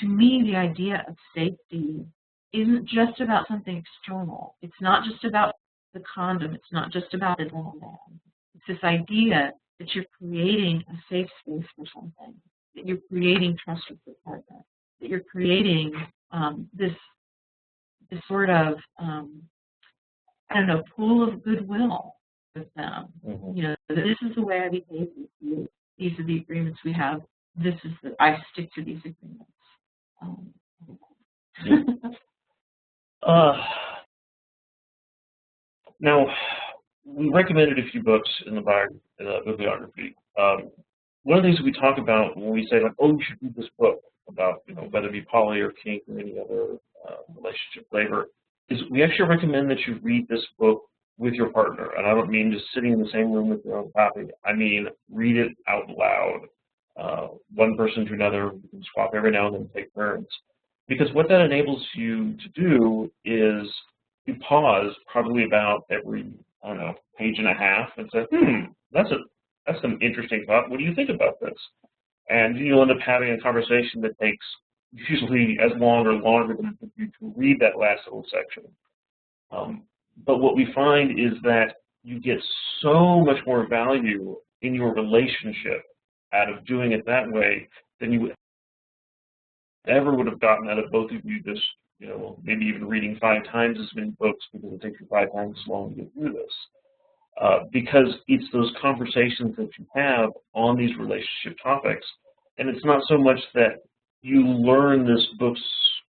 to me, the idea of safety isn't just about something external. It's not just about the condom. It's not just about the gentleman. It's this idea that you're creating a safe space for something, that you're creating trust with your partner, that you're creating this sort of, pool of goodwill with them. Mm-hmm. This is the way I behave with you. These are the agreements we have. I stick to these agreements. Now, we recommended a few books in the bibliography. One of the things we talk about when we say, like, oh, you should read this book about, whether it be poly or kink or any other relationship flavor, is we actually recommend that you read this book with your partner. And I don't mean just sitting in the same room with your own copy. I mean, read it out loud. One person to another, you can swap every now and then, take turns. Because what that enables you to do is you pause probably about every, I don't know, page and a half and say, that's some interesting thought. What do you think about this? And you'll end up having a conversation that takes usually as long or longer than it took you to read that last little section. But what we find is that you get so much more value in your relationship out of doing it that way than you ever would have gotten out of both of you just, you know, maybe even reading 5 times as many books because it takes you 5 times as long to get through this. Because it's those conversations that you have on these relationship topics, and it's not so much that you learn this book's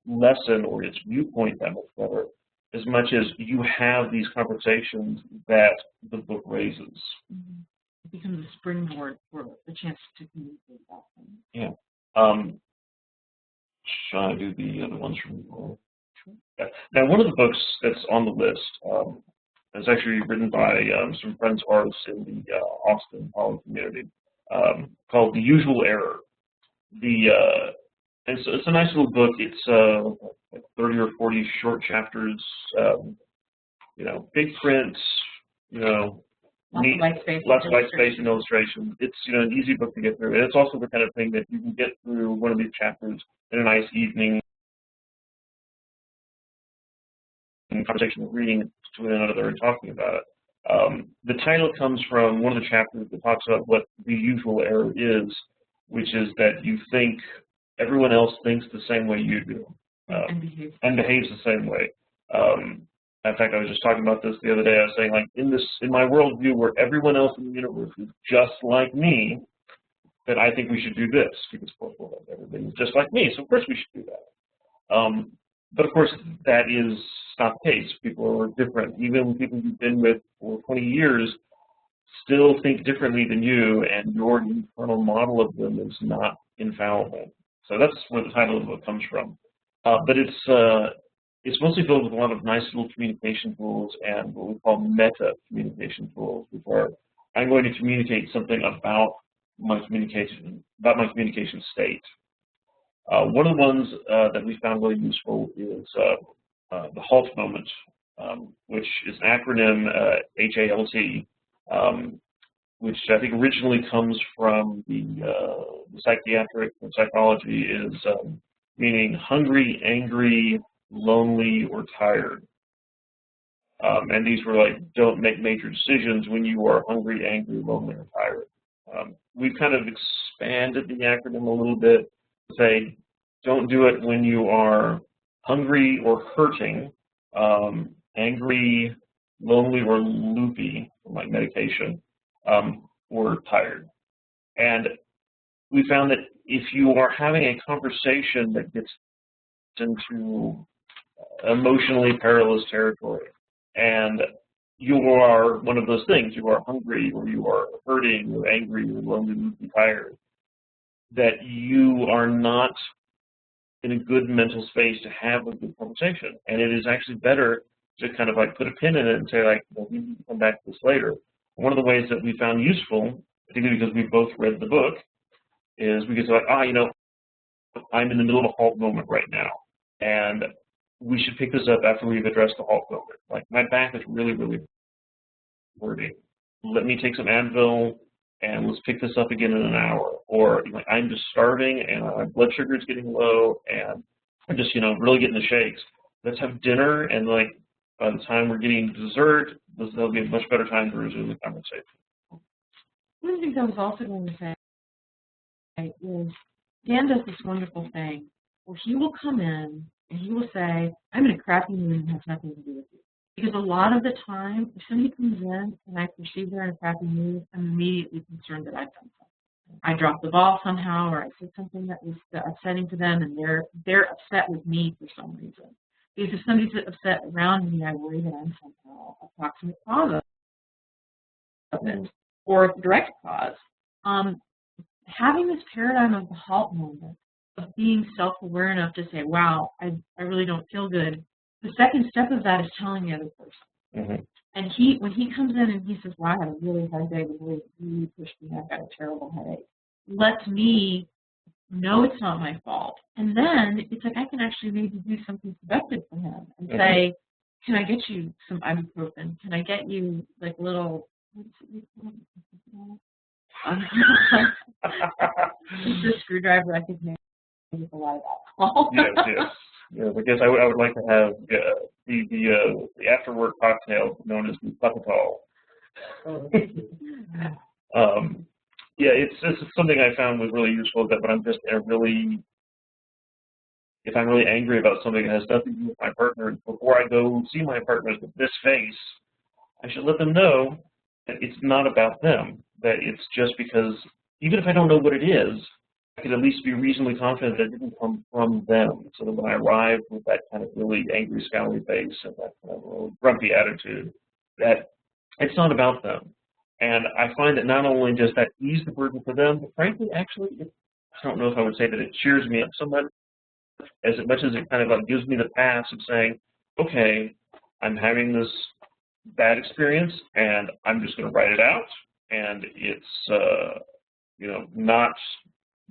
lesson or its viewpoint that much better, as much as you have these conversations that the book raises. Mm-hmm. It becomes a springboard for a chance to communicate about things. Yeah. Shall I do the other ones from before? Yeah. Now, one of the books that's on the list is actually written by some friends of ours in the Austin poly community, called The Usual Error. And so it's a nice little book. It's like 30 or 40 short chapters, you know, big print, you know, lots of white space and illustrations. It's, you know, an easy book to get through. And it's also the kind of thing that you can get through one of these chapters in a nice evening conversation of reading to another and talking about it. The title comes from one of the chapters that talks about what the usual error is, which is that you think everyone else thinks the same way you do, and behaves the same way. In fact, I was just talking about this the other day. I was saying, like, in my worldview where everyone else in the universe is just like me, that I think we should do this because everybody's just like me, so of course we should do that. But of course, that is not the case. People are different. Even people you've been with for 20 years still think differently than you, and your internal model of them is not infallible. So that's where the title of the book comes from. But it's mostly filled with a lot of nice little communication tools and what we call meta communication tools, which are, I'm going to communicate something about my communication state. One of the ones that we found really useful is the HALT moment, which is an acronym, HALT, which I think originally comes from the psychiatric and psychology, is meaning hungry, angry, lonely, or tired. And these were like, don't make major decisions when you are hungry, angry, lonely, or tired. We've kind of expanded the acronym a little bit to say, don't do it when you are hungry or hurting, angry, lonely, or loopy, like medication, or tired. And we found that if you are having a conversation that gets into emotionally perilous territory, and you are one of those things, you are hungry, or you are hurting, or angry, or lonely, loopy, tired, that you are not in a good mental space to have a good conversation. And it is actually better to kind of like put a pin in it and say, like, well, we need to come back to this later. One of the ways that we found useful, particularly because we both read the book, is we could say, like, you know, I'm in the middle of a HALT moment right now, and we should pick this up after we've addressed the HALT moment. Like, my back is really, really hurting. Let me take some Advil, and let's pick this up again in an hour. Or, like, I'm just starving, and my blood sugar is getting low, and I'm just, you know, really getting the shakes. Let's have dinner, and, like, by the time we're getting dessert, there'll be a much better time to resume the conversation. One of the things I was also going to say is Dan does this wonderful thing where he will come in and he will say, I'm in a crappy mood and it has nothing to do with you. Because a lot of the time, if somebody comes in and I perceive they're in a crappy mood, I'm immediately concerned that I've done something. I dropped the ball somehow, or I said something that was upsetting to them, and they're upset with me for some reason. Because if somebody's upset around me, I worry that I'm somehow a proximate cause of it, or direct cause. Having this paradigm of the HALT moment, of being self-aware enough to say, wow, I really don't feel good. The second step of that is telling the other person. Mm-hmm. And when he comes in and he says, wow, I had a really hard day, really pushed me, I've got a terrible headache, lets me no, it's not my fault. And then it's like I can actually maybe do something productive for him and say, can I get you some ibuprofen? Can I get you like little, what's it called? It's a screwdriver I think maybe with a lot of alcohol. Yes. I guess I would like to have the after work cocktail known as the Puckatol. Yeah, it's something I found was really useful. That when I'm just if I'm really angry about something that has nothing to do with my partner, before I go see my partner with this face, I should let them know that it's not about them. That it's just because even if I don't know what it is, I could at least be reasonably confident that it didn't come from them. So that when I arrive with that kind of really angry, scowly face and that kind of really grumpy attitude, that it's not about them. And I find that not only does that ease the burden for them, but frankly, actually, I don't know if I would say that it cheers me up so much as it kind of like gives me the pass of saying, okay, I'm having this bad experience, and I'm just going to write it out. And it's not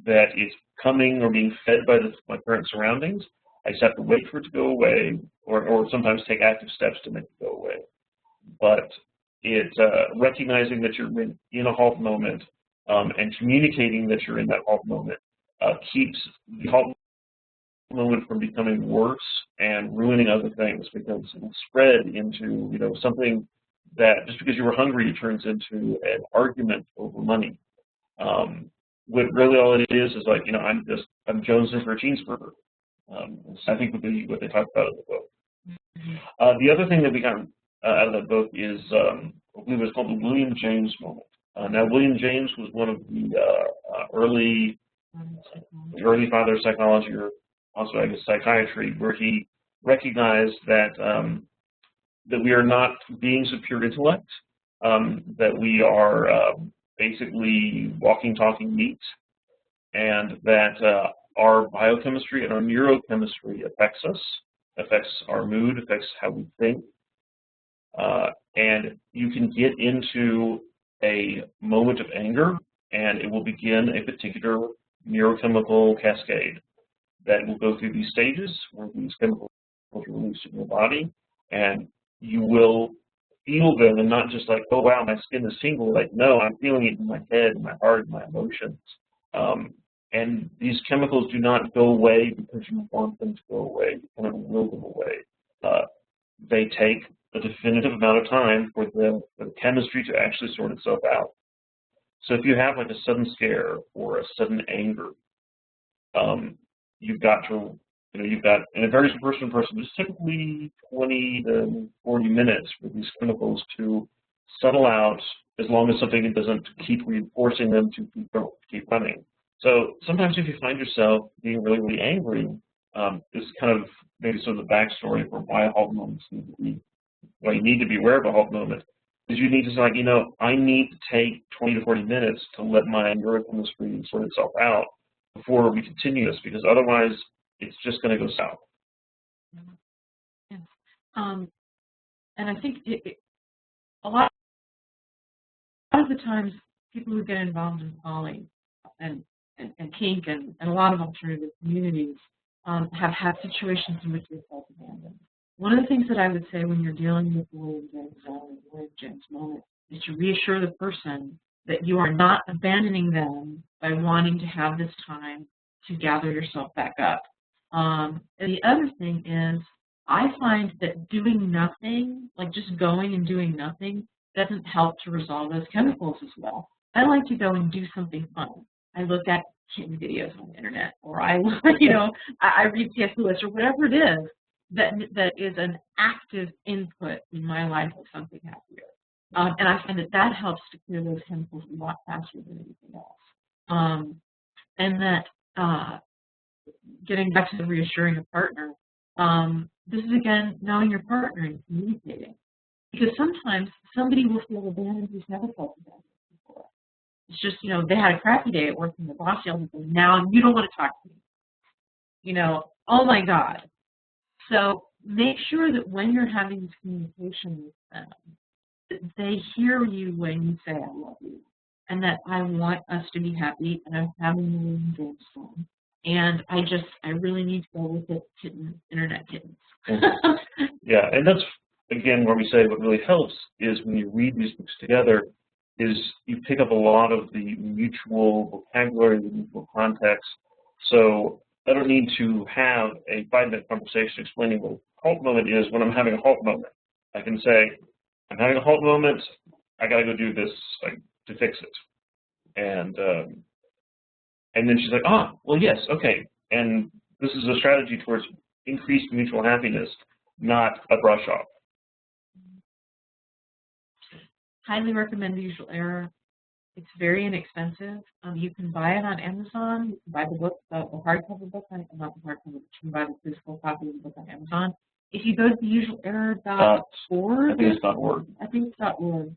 that it's coming or being fed by my current surroundings. I just have to wait for it to go away, or sometimes take active steps to make it go away. But it's recognizing that you're in a halt moment and communicating that you're in that halt moment keeps the halt moment from becoming worse and ruining other things, because it'll spread into something that just because you were hungry turns into an argument over money. What really all it is like I'm jonesing for a cheeseburger. I think would be what they talk about in the book. The other thing that we got out of that book is I believe it was called the William James moment. Now William James was one of the early father of psychology, or also I guess psychiatry, where he recognized that that we are not beings of pure intellect, that we are basically walking, talking meat, and that our biochemistry and our neurochemistry affects us, affects our mood, affects how we think, and you can get into a moment of anger, and it will begin a particular neurochemical cascade that will go through these stages where these chemicals are released in your body, and you will feel them, and not just like, oh wow, my skin is tingled. Like, no, I'm feeling it in my head, in my heart, in my emotions. And these chemicals do not go away because you want them to go away. You kind of will them away. They take a definitive amount of time for the chemistry to actually sort itself out. So if you have like a sudden scare or a sudden anger, you've got, and it varies from person to person, just typically 20 to 40 minutes for these chemicals to settle out, as long as something doesn't keep reinforcing them to keep running. So sometimes if you find yourself being really, really angry, this is kind of maybe sort of the backstory for why halt moments need to be, why you need to be aware of a halt moment, is you need to say, like, I need to take 20 to 40 minutes to let my neurochemistry sort itself out before we continue this, because otherwise it's just going to go south. Yes. And I think a lot of the times people who get involved in poly and kink and a lot of alternative communities have had situations in which they felt abandoned. One of the things that I would say when you're dealing with the William James moment is to reassure the person that you are not abandoning them by wanting to have this time to gather yourself back up. And the other thing is, I find that doing nothing, like just going and doing nothing, doesn't help to resolve those chemicals as well. I like to go and do something fun. I look at kitten videos on the internet, or I read C.S. Lewis, or whatever it is that is an active input in my life of something happier. And I find that helps to clear those chemicals a lot faster than anything else. And that getting back to the reassuring a partner, this is again knowing your partner and communicating. Because sometimes somebody will feel abandoned who's never felt abandoned before. It's just, they had a crappy day at work and the boss yelled at them, now you don't want to talk to me. Oh my God. So make sure that when you're having this communication with them, that they hear you when you say, I love you. and that I want us to be happy, and I'm having a really enjoyed song. And I really need to go with it, internet kittens. Yeah, and that's, again, where we say what really helps is when you read these books together, is you pick up a lot of the mutual vocabulary, the mutual context. So I don't need to have a 5-minute conversation explaining what a halt moment is when I'm having a halt moment. I can say, I'm having a halt moment, I got to go do this to fix it. And then she's like, well, yes, okay. And this is a strategy towards increased mutual happiness, not a brush off. Highly recommend The Usual Error. It's very inexpensive. You can buy it on Amazon. You can buy the book, the hardcover book, not the hardcover, but you can buy the physical copy of the book on Amazon. If you go to theusualerror.org, I think it's .org. I think it's .org.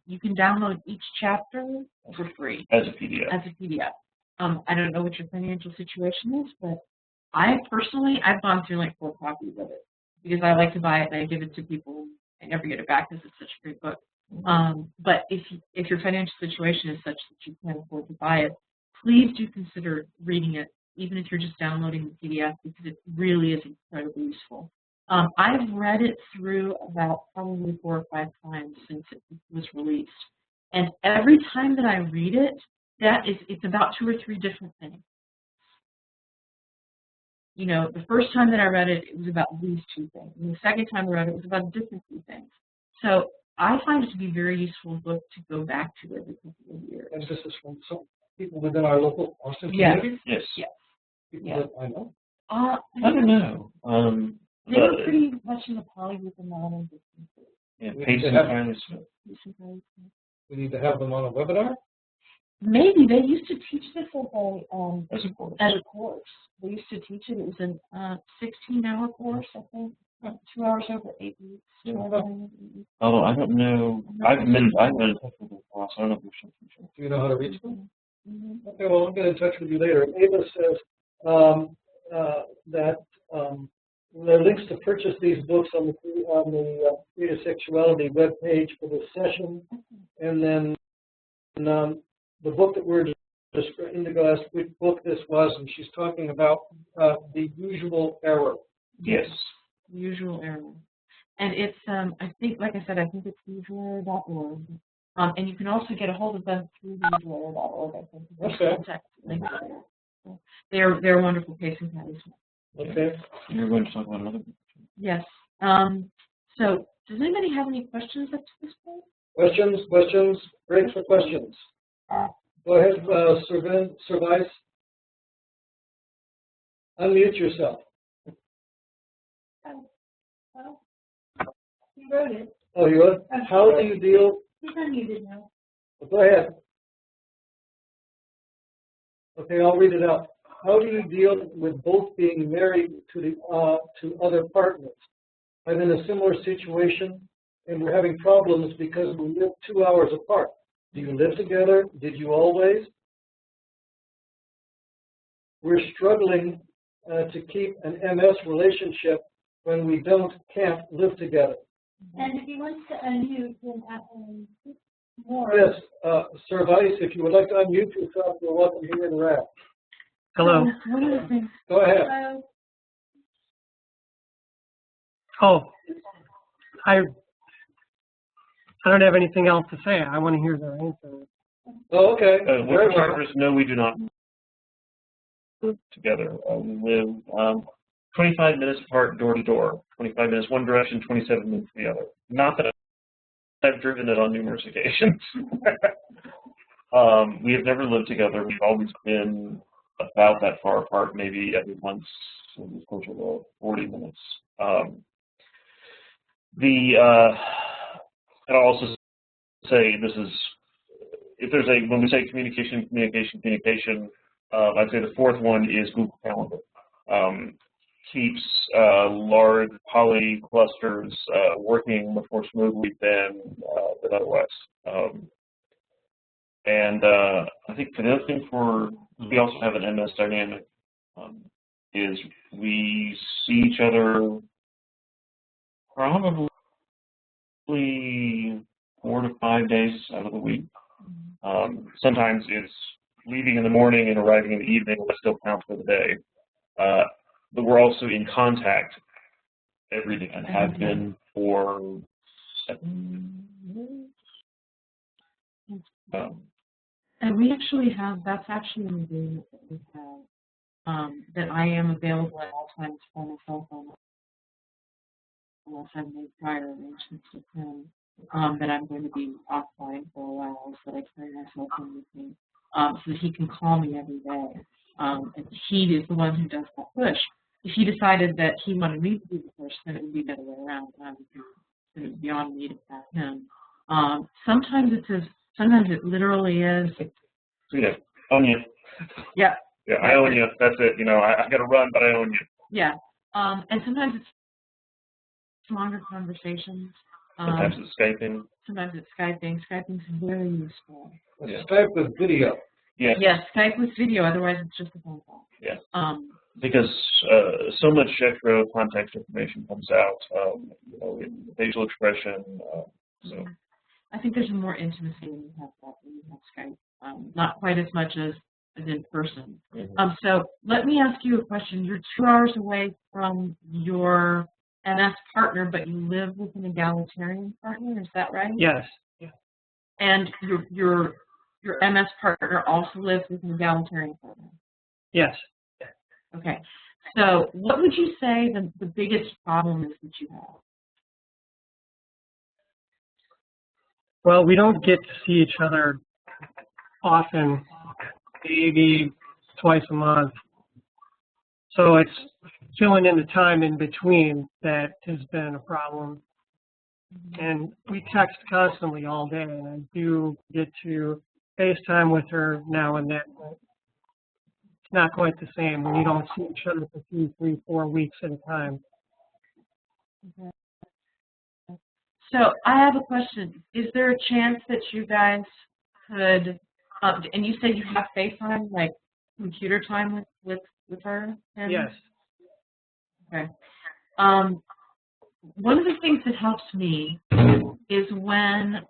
You can download each chapter for free. As a PDF. As a PDF. I don't know what your financial situation is, but I've gone through like 4 copies of it because I like to buy it and I give it to people. I never get it back because it's such a great book. But if your financial situation is such that you can't afford to buy it, please do consider reading it, even if you're just downloading the PDF, because it really is incredibly useful. I've read it through about probably 4 or 5 times since it was released. And every time that I read it, it's about 2 or 3 different things. You know, the first time that I read it, it was about these 2 things. And the second time I read it, it was about a different 2 things. So I find it to be a very useful book to go back to every couple of years. And this is from some people within our local Austin community? Yes. Yes. People Yeah. that I know? I don't know. They were pretty much in the poly with the modern distances. Yeah, Payson Tyler Smith. We need to have them on a webinar? Maybe. They used to teach this As a course. as a course. They used to teach it. It was a 16-hour course, I think. 2 hours over 8 weeks. Yeah. Although I don't know. I've been in touch with them before, so I don't know if there's some teacher. Do you know how to reach them? Mm-hmm. Okay, well, I'll get in touch with you later. Ava says that there are links to purchase these books on the Creative Sexuality webpage for this session. And then the book that we're describing, Indigo asked which book this was, and she's talking about The Usual Error. Yes. Usual Error. And it's, I think, like I said, I think it's theusualerror.org. And you can also get a hold of them through theusualerror.org, I think. Okay. Contact links there. So they're a wonderful case and studies. Okay. You're going to talk about another book. Yes. So does anybody have any questions up to this point? Questions? Break for questions. Go ahead, Service. Unmute yourself. You wrote it. Oh, you are? How do you deal? He's unmuted now. Go ahead. Okay, I'll read it out. How do you deal with both being married to other partners? I'm in a similar situation, and we're having problems because we live 2 hours apart. Do you live together? Did you always? We're struggling to keep an MS relationship when we can't live together. And if he wants to unmute, then more. Yes, Service, if you would like to unmute yourself, you're welcome here in RAP. Hello. One of the things. Go ahead. Oh, I don't have anything else to say. I want to hear their answer. Oh, okay. Working partners, no, we do not live together. We live 25 minutes apart, door to door. 25 minutes one direction, 27 minutes the other. Not that I've driven it on numerous occasions. We have never lived together. We've always been about that far apart, maybe every once, closer to 40 minutes. I'll also say this is, if there's when we say communication, I'd say the fourth one is Google Calendar. Keeps large poly clusters working much more smoothly than otherwise. I think the other thing we also have an MS dynamic, is we see each other probably 4 to 5 days out of the week. Sometimes it's leaving in the morning and arriving in the evening, but still counts for the day. But we're also in contact every day and have been for 7 years. And we actually have, that's actually an agreement that we have, that I am available at all times for my cell phone, unless I've made prior arrangements with him, that I'm going to be offline for a while, so that I carry my cell phone with me, so that he can call me every day. And he is the one who does that push. If he decided that he wanted me to do the push, then it would be the other way around. It would be on me to pat him. Sometimes it literally is. Yeah, own you. Yeah. Yeah, I own you. That's it. You know, I got to run, but I own you. Yeah. And sometimes it's longer conversations. Sometimes it's Skyping. Sometimes it's Skyping. Skyping's very useful. Yeah. Skype with video. Yes. Yes, Skype with video. Otherwise, it's just a phone call. Yes. Because so much extra context information comes out, you know, in facial expression. So I think there's more intimacy when you have that, when you have Skype. Not quite as much as in person. So let me ask you a question. You're 2 hours away from your MS partner, but you live with an egalitarian partner. Is that right? Yes. Yeah. And your MS partner also lives with an egalitarian partner. Yes. Okay. So what would you say the biggest problem is that you have? Well, we don't get to see each other often, maybe twice a month. So it's filling in the time in between that has been a problem. And we text constantly all day, and I do get to FaceTime with her now and then. But it's not quite the same when you don't see each other for 2, 3, 4 weeks at a time. Okay. So I have a question. Is there a chance that you guys could, and you said you have FaceTime, like computer time with her? And, Yes. okay. One of the things that helps me is when,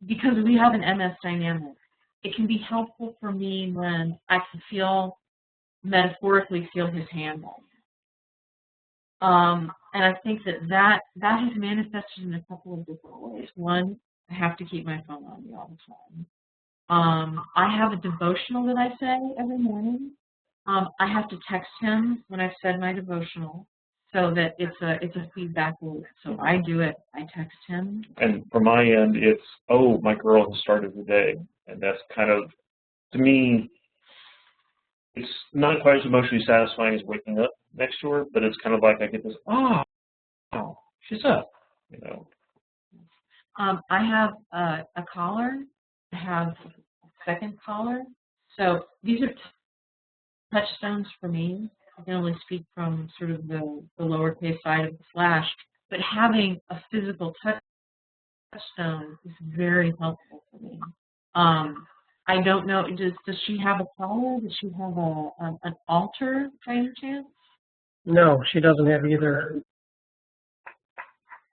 because we have an MS dynamic, it can be helpful for me when I can metaphorically feel his hand on me. And I think that has manifested in a couple of different ways. One, I have to keep my phone on me all the time. I have a devotional that I say every morning. I have to text him when I've said my devotional, so that it's a feedback loop. So I do it. I text him. And from my end, it's, oh, my girl has started the day, and that's kind of, to me, it's not quite as emotionally satisfying as waking up next to her, but it's kind of like I get this, oh, she's up, you know. I have a collar. I have a second collar. So these are touchstones for me. I can only speak from sort of the lowercase side of the slash, but having a physical touchstone is very helpful for me. I don't know, does she have a collar? Does she have an altar by any chance? No, she doesn't have either.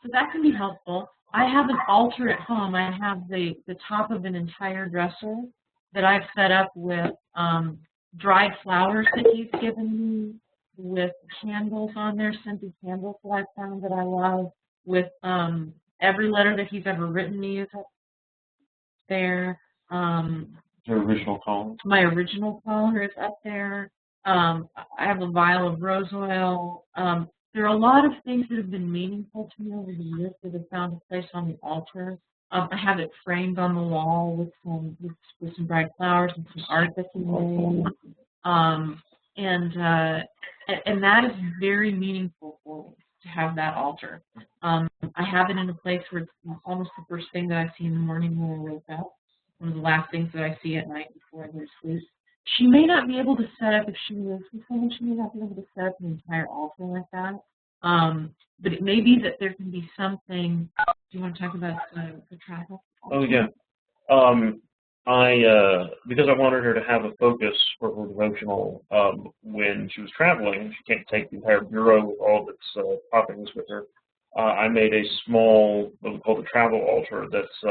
So that can be helpful. I have an altar at home. I have the top of an entire dresser that I've set up with dried flowers that he's given me, with candles on there, scented candles that I've found that I love, with every letter that he's ever written me is up there. Your original collar? My original collar is up there. I have a vial of rose oil. There are a lot of things that have been meaningful to me over the years that have found a place on the altar. I have it framed on the wall with some dried flowers and some art that he made. And that is very meaningful for me, to have that altar. I have it in a place where it's almost the first thing that I see in the morning when I wake up. One of the last things that I see at night before I go to sleep. She may not be able to set up, if she lives with someone, she may not be able to set up an entire altar like that. But it may be that there can be something. Do you want to talk about the travel? Oh, yeah. Because I wanted her to have a focus for her devotional when she was traveling. She can't take the entire bureau with all of its toppings with her. I made a small, what we call the travel altar, that's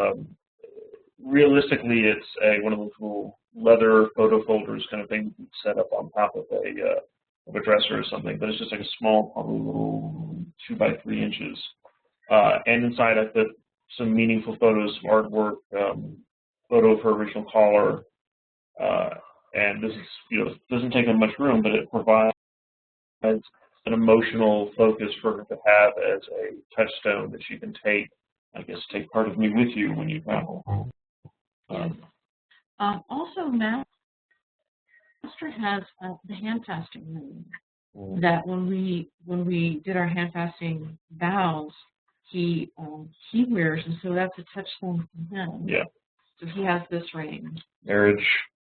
realistically, it's one of those little leather photo folders kind of thing you set up on top of a dresser or something. But it's just like a small, probably little 2 by 3 inches. And inside I put some meaningful photos, artwork, photo of her original caller. And this is, doesn't take up much room, but it provides an emotional focus for her to have as a touchstone that she can take, I guess, take part of me with you when you travel. Also, Master has the hand fasting ring that when we did our hand fasting vows, he wears, and so that's a touchstone for him. Yeah. So he has this ring. Marriage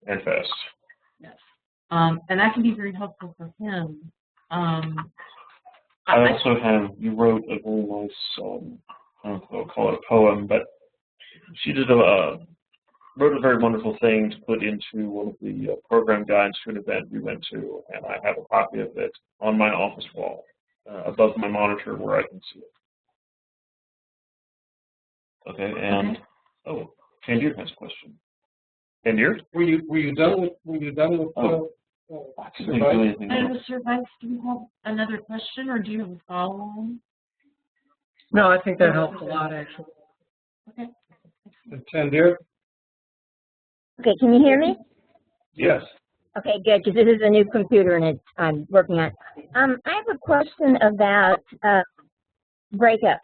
and fast. Yes. And that can be very helpful for him. I also have, you wrote a very nice, I don't know if I'll call it a poem, but she did wrote a very wonderful thing to put into one of the program guides to an event we went to, and I have a copy of it on my office wall above my monitor where I can see it. Okay, and oh, Tandir has a question. Tandir? Were you done with Survive? And with Survive, do you have another question, or do you have a follow-on? No, I think that helps a lot, actually. Okay. Tandir? Okay, can you hear me? Yes. Okay, good, because this is a new computer and I'm working on it. I have a question about breakups.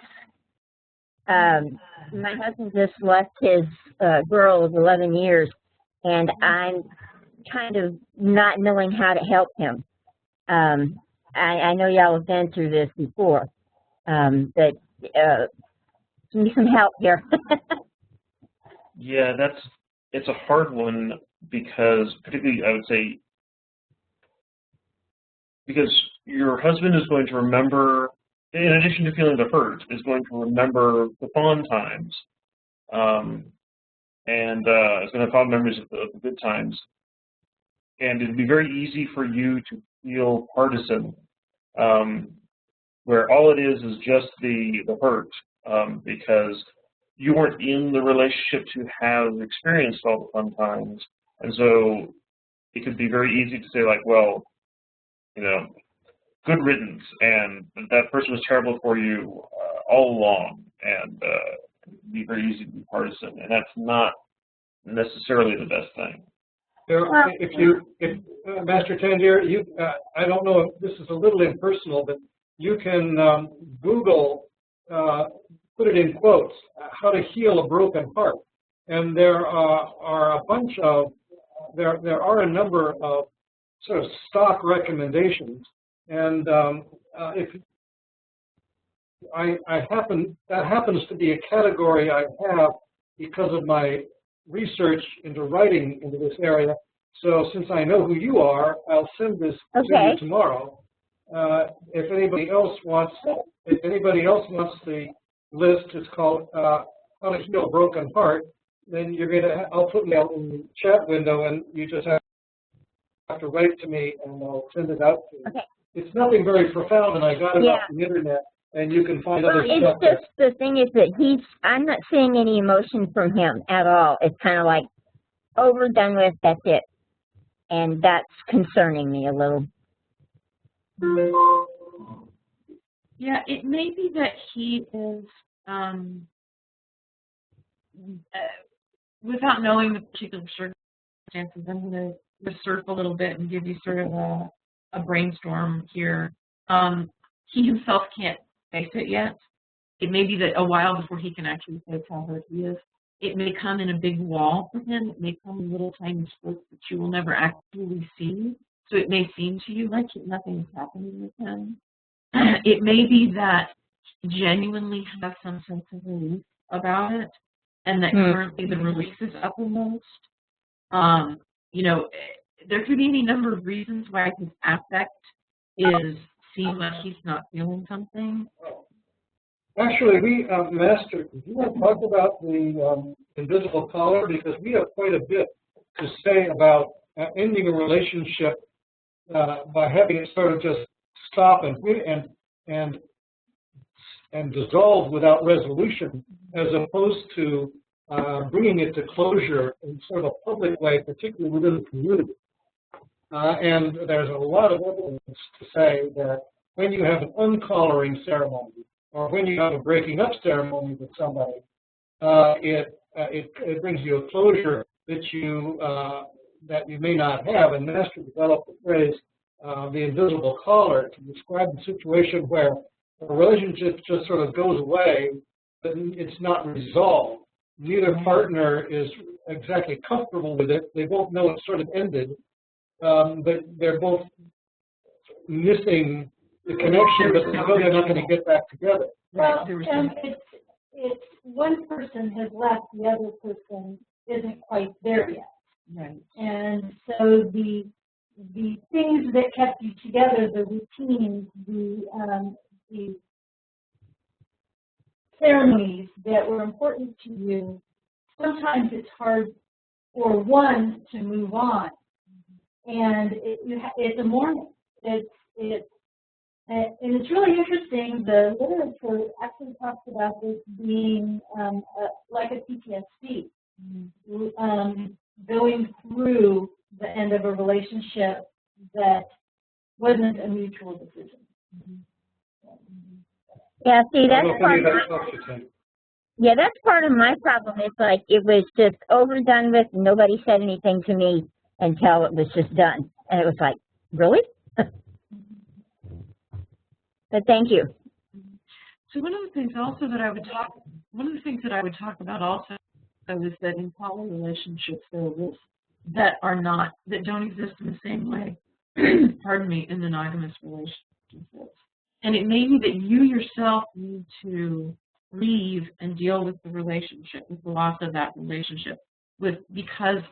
My husband just left his girl of 11 years, and I'm kind of not knowing how to help him. I know y'all have been through this before, but need some help here. Yeah, it's a hard one because, particularly, I would say, because your husband is going to remember, in addition to feeling the hurt, is going to remember the fond times, and is going to have fond memories of the good times. And it'd be very easy for you to feel partisan, where all it is just the hurt, because you weren't in the relationship to have experienced all the fun times. And so it could be very easy to say, like, well, good riddance, and that person was terrible for you all along, and it'd be very easy to be partisan, and that's not necessarily the best thing. If Master Tandir, I don't know if this is a little impersonal, but you can Google, put it in quotes, how to heal a broken heart, and there are a number of sort of stock recommendations, and that happens to be a category I have because of my research into writing into this area. So since I know who you are, I'll send this to you tomorrow. If anybody else wants the list, it's called How to Heal a Broken Heart. Then I'll put it out in the chat window, and you just have to write to me, and I'll send it out to you. Okay. It's nothing very profound, and I got it off the internet, and you can find other stuff. It's just the thing is that I'm not seeing any emotion from him at all. It's kind of like over, done with, that's it. And that's concerning me a little. Yeah, it may be that he is, without knowing the particular circumstances, I'm going to surf a little bit and give you sort of a brainstorm here. He himself can't face it yet. It may be that a while before he can actually say how hurt he is. It may come in a big wall for him. It may come in little tiny spurts that you will never actually see. So it may seem to you like nothing is happening with him. It may be that he genuinely has some sense of relief about it, and that currently the relief is uppermost. There could be any number of reasons why his affect is seem like he's not feeling something. Actually, Master, do you want to talk about the invisible collar? Because we have quite a bit to say about ending a relationship by having it sort of just stop and dissolve without resolution, as opposed to bringing it to closure in sort of a public way, particularly within the community. And there's a lot of evidence to say that when you have an uncollaring ceremony, or when you have a breaking up ceremony with somebody, it brings you a closure that you may not have. And Master developed the phrase, the invisible collar, to describe the situation where a relationship just sort of goes away, but it's not resolved. Neither partner is exactly comfortable with it. They both know it sort of ended, but they're both missing the connection, but they know they're not going to get back together. Well, and it's one person has left, the other person isn't quite there yet. Right. And so the things that kept you together, the routines, the ceremonies that were important to you, sometimes it's hard for one to move on. And it's a mourning. And it's really interesting. The literature actually talks about this being like a PTSD, going through the end of a relationship that wasn't a mutual decision. Yeah, see, that's part of my problem. It's like it was just overdone with. Nobody said anything to me until it was just done, and it was like, really? But thank you. So one of the things also that I would talk about also is that in poly relationships there are risks that don't exist in the same way, pardon me, in monogamous relationships. And it may be that you yourself need to leave and deal with the relationship, with the loss of that relationship, because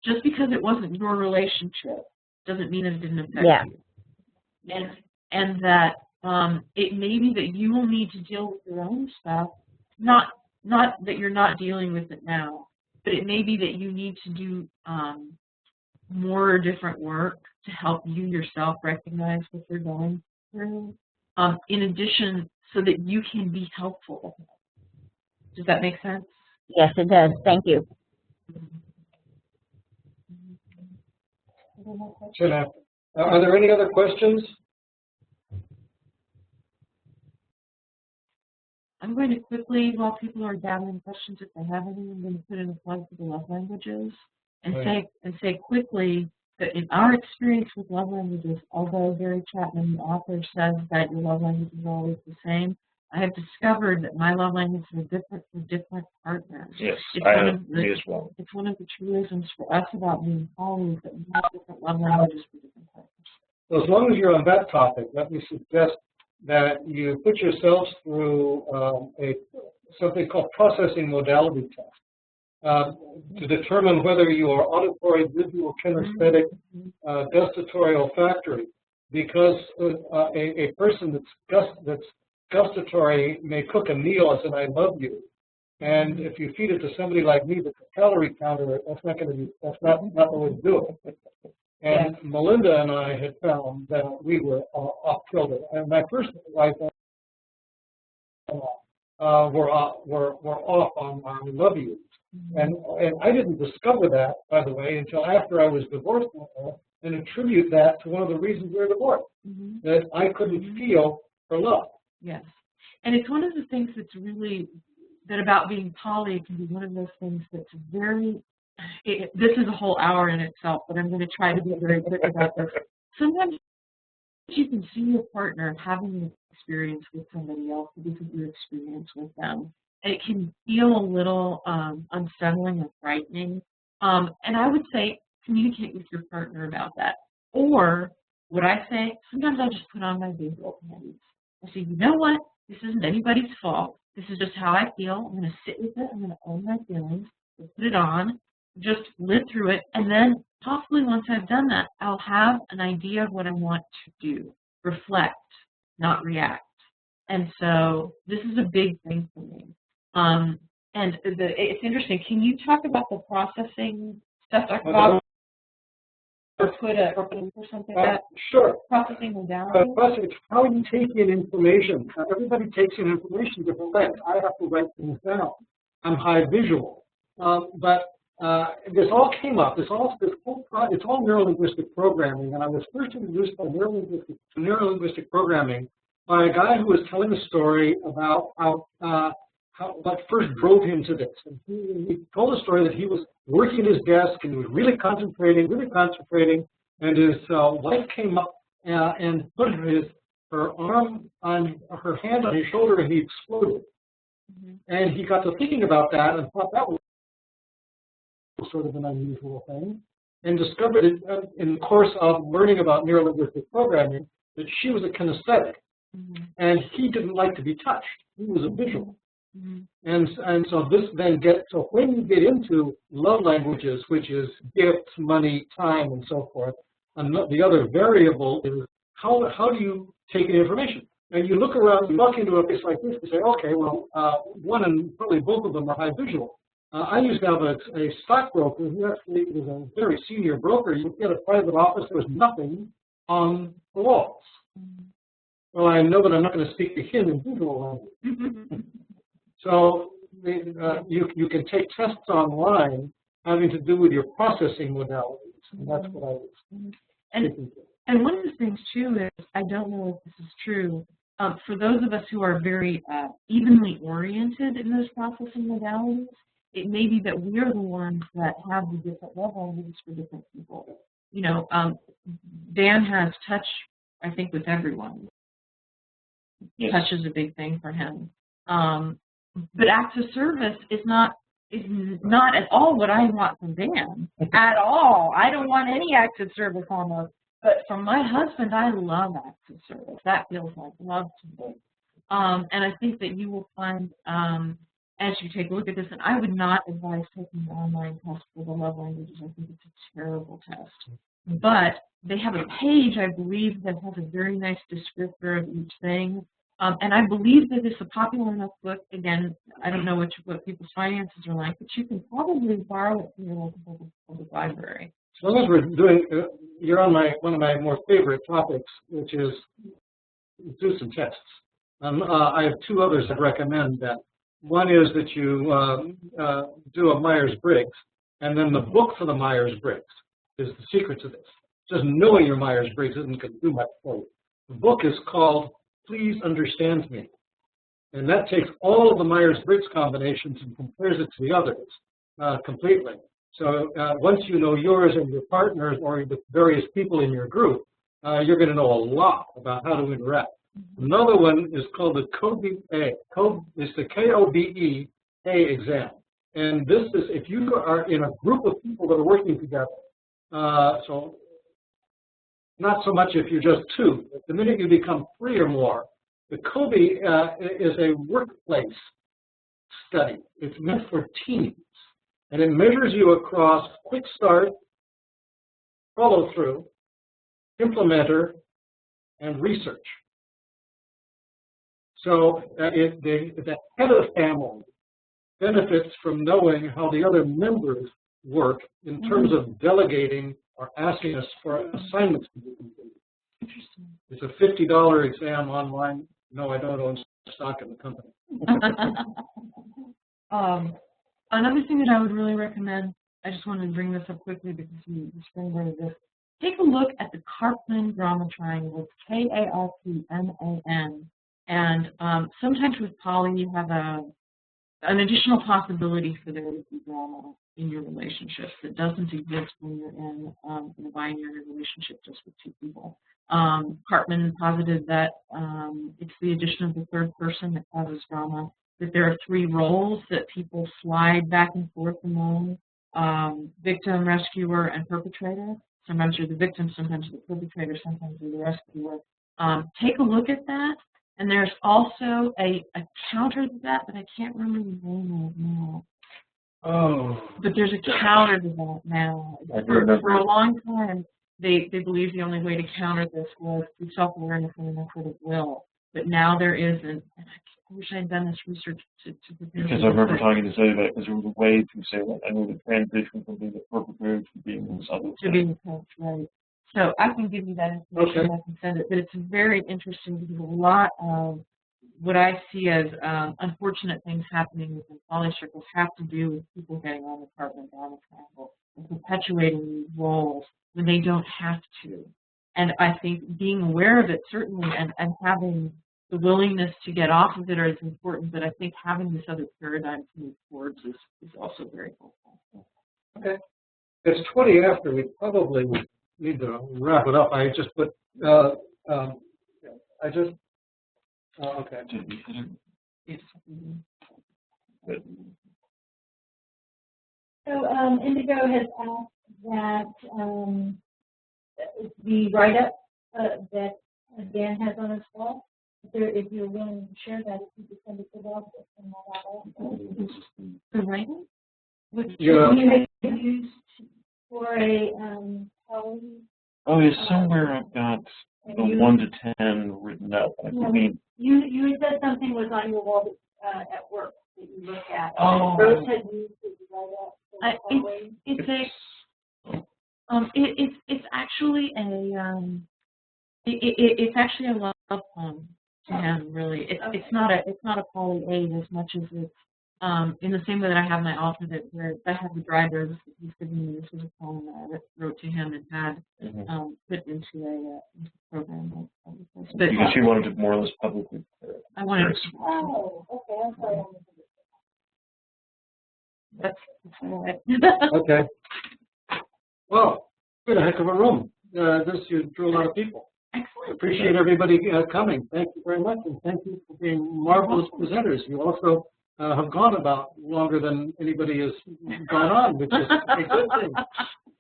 it wasn't your relationship doesn't mean that it didn't affect you. And that it may be that you will need to deal with your own stuff, not that you're not dealing with it now, but it may be that you need to do more or different work to help you yourself recognize what you're going through, in addition, so that you can be helpful. Does that make sense? Yes, it does. Thank you. Are there any other questions? I'm going to quickly, while people are gathering questions, if they have any, I'm going to put in a plug for the love languages and say quickly that in our experience with love languages, although Gary Chapman, the author, says that your love language is always the same, I have discovered that my love languages are different for different partners. Yes, me as well. It's one of the truisms for us about being poly, that we have different love languages for different partners. So as long as you're on that topic, let me suggest that you put yourselves through something called processing modality test to determine whether you are auditory, visual, kinesthetic, gustatory, olfactory. Because a person that's gustatory may cook a meal and say, "I love you," and if you feed it to somebody like me that's a calorie counter, that's not the way to do it. And Melinda and I had found that we were off kilter. And my first wife were off on our love yous. And I didn't discover that, by the way, until after I was divorced with her, and attribute that to one of the reasons we were divorced, that I couldn't feel her love. Yes. And it's one of the things that's really, that about being poly can be one of those things that's very, this is a whole hour in itself, but I'm going to try to be very quick about this. Sometimes you can see your partner having an experience with somebody else because of your experience with them. And it can feel a little unsettling or frightening. And I would say communicate with your partner about that. Or what I say, sometimes I just put on my big old panties. I say, you know what? This isn't anybody's fault. This is just how I feel. I'm going to sit with it. I'm going to own my feelings. I'll put it on. Just live through it, and then possibly once I've done that, I'll have an idea of what I want to do. Reflect, not react. And so this is a big thing for me. And it's interesting. Can you talk about the processing stuff, Dr. Bob? Or put a or something like that? Sure. Processing modality? Processing, how you take in information. Everybody takes in information different ways. I have to write things down. I'm high visual. But this all came up. It's all neurolinguistic programming, and I was first introduced by neurolinguistic programming by a guy who was telling a story about what first drove him to this. And he told a story that he was working at his desk and he was really concentrating, and his wife came up and put her hand on his shoulder, and he exploded. And he got to thinking about that and thought that was sort of an unusual thing, and discovered it in the course of learning about neurolinguistic programming that she was a kinesthetic, and he didn't like to be touched. He was a visual. And so this then so when you get into love languages, which is gifts, money, time, and so forth, and the other variable is how do you take in information? And you look around, you walk into a place like this, and say, okay, well, one and probably both of them are high visual. I used to have a stockbroker who actually was a very senior broker. You get a private office, there was nothing on the walls. Well, I know that I'm not going to speak to him in visual language. So you can take tests online having to do with your processing modalities, and that's what I was thinking. And one of the things, too, is, I don't know if this is true, for those of us who are very evenly oriented in those processing modalities, it may be that we're the ones that have the different love languages for different people. You know, Dan has touch, I think, with everyone. Yes. Touch is a big thing for him. But acts of service is not at all what I want from Dan. At all. I don't want any acts of service almost. But from my husband, I love acts of service. That feels like love to me. And I think that you will find, as you take a look at this, and I would not advise taking the online test for the love languages. I think it's a terrible test. But they have a page, I believe, that has a very nice descriptor of each thing. And I believe that it's a popular enough book. Again, I don't know what people's finances are like, but you can probably borrow it from your local public library. As long as we're doing, you're on one of my more favorite topics, which is do some tests. I have two others I'd recommend that. One is that you do a Myers-Briggs, and then the book for the Myers-Briggs is the secret to this. Just knowing your Myers-Briggs isn't going to do much for you. The book is called Please Understand Me, and that takes all of the Myers-Briggs combinations and compares it to the others completely. So once you know yours and your partners or the various people in your group, you're going to know a lot about how to interact. Another one is called the KOBE-A. It's the KOBE-A exam. And this is if you are in a group of people that are working together. So not so much if you're just two. But the minute you become three or more, the KOBE is a workplace study. It's meant for teams. And it measures you across quick start, follow through, implementer, and research. So the head of the family benefits from knowing how the other members work in terms of delegating or asking us for assignments to be completed. Interesting. It's a $50 exam online. No, I don't own stock in the company. Another thing that I would really recommend, I just wanted to bring this up quickly because you springboarded this. Take a look at the Karpman drama triangle. It's Karpman. And sometimes with poly, you have an additional possibility for there to be drama in your relationships that doesn't exist when you're in a binary relationship just with two people. Karpman posited that it's the addition of the third person that causes drama, that there are three roles that people slide back and forth among, victim, rescuer, and perpetrator. Sometimes you're the victim, sometimes you're the perpetrator, sometimes you're the rescuer. Take a look at that. And there's also a counter to that, but I can't remember the name of it now. Oh. But there's a counter to that now. For a long time, they believed the only way to counter this was through self-awareness and an effort of will. But now there isn't. And I wish I'd done this research to prepare. Because I remember talking to say that because there was a way to say that. I know the transition from being a perpetrator to being this other thing. To being a coach, right. So I can give you that information. Okay. I can send it, but it's very interesting because a lot of what I see as unfortunate things happening within poly circles have to do with people getting on the cart and down the triangle and perpetuating these roles when they don't have to. And I think being aware of it certainly and having the willingness to get off of it is important, but I think having this other paradigm to move towards is also very helpful. Okay. It's 20 after. We probably need to wrap it up. I just put, okay. So Indigo has asked that the write-up that Dan has on his wall, if you're willing to share that, if you could send it to Bob. The writing? Which Yeah. you had used for a poly. Oh, yeah, somewhere I've got the 1 to 10 written up. I mean, You said something was on your wall at work that you look at. Oh. Rose had used it to write up. It's actually it's actually a love poem to him. Really, it's not a poly aid as much as it's in the same way that I have my altar where I have the dry verbs that he's given me. This was a poem that I wrote to him and had put into a program. But because you wanted to more or less publicly. I wanted. Oh, okay. I'm sorry. That's all right. Okay. Well, good, a heck of a room. You drew a lot of people. Excellent. Appreciate everybody coming. Thank you very much, and thank you for being marvelous presenters. You also have gone about longer than anybody has gone on, which is a good thing.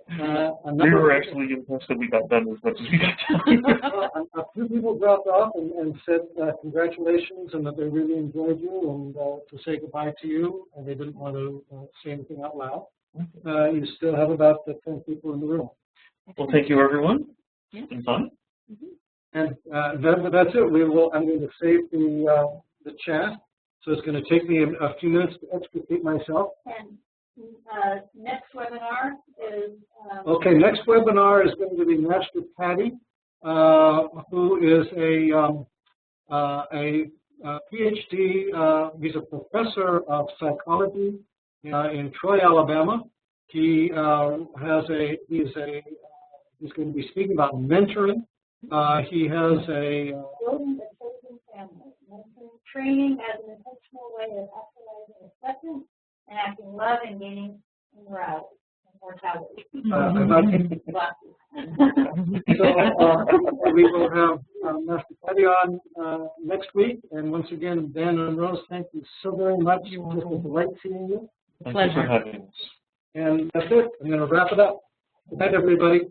We were actually impressed that we got done as much as we got done. A few people dropped off and said congratulations and that they really enjoyed you and to say goodbye to you, and they didn't want to say anything out loud. You still have about 10 people in the room. Well, thank you, everyone. It's been fun. And that's it. I'm going to save the chat. So it's going to take me a few minutes to extricate myself. And next webinar is... Okay, next webinar is going to be Master Patty, who is a PhD. He's a professor of psychology in Troy, Alabama. He's going to be speaking about mentoring. He has a building a chosen family, mentoring training as an intentional way of actualizing acceptance and acting love and gaining morality and mortality. We will have Master Patty on next week. And once again, Ben and Rose, thank you so very much. It was a delight seeing you. Thank you for having us. And that's it. I'm going to wrap it up. Good night, everybody.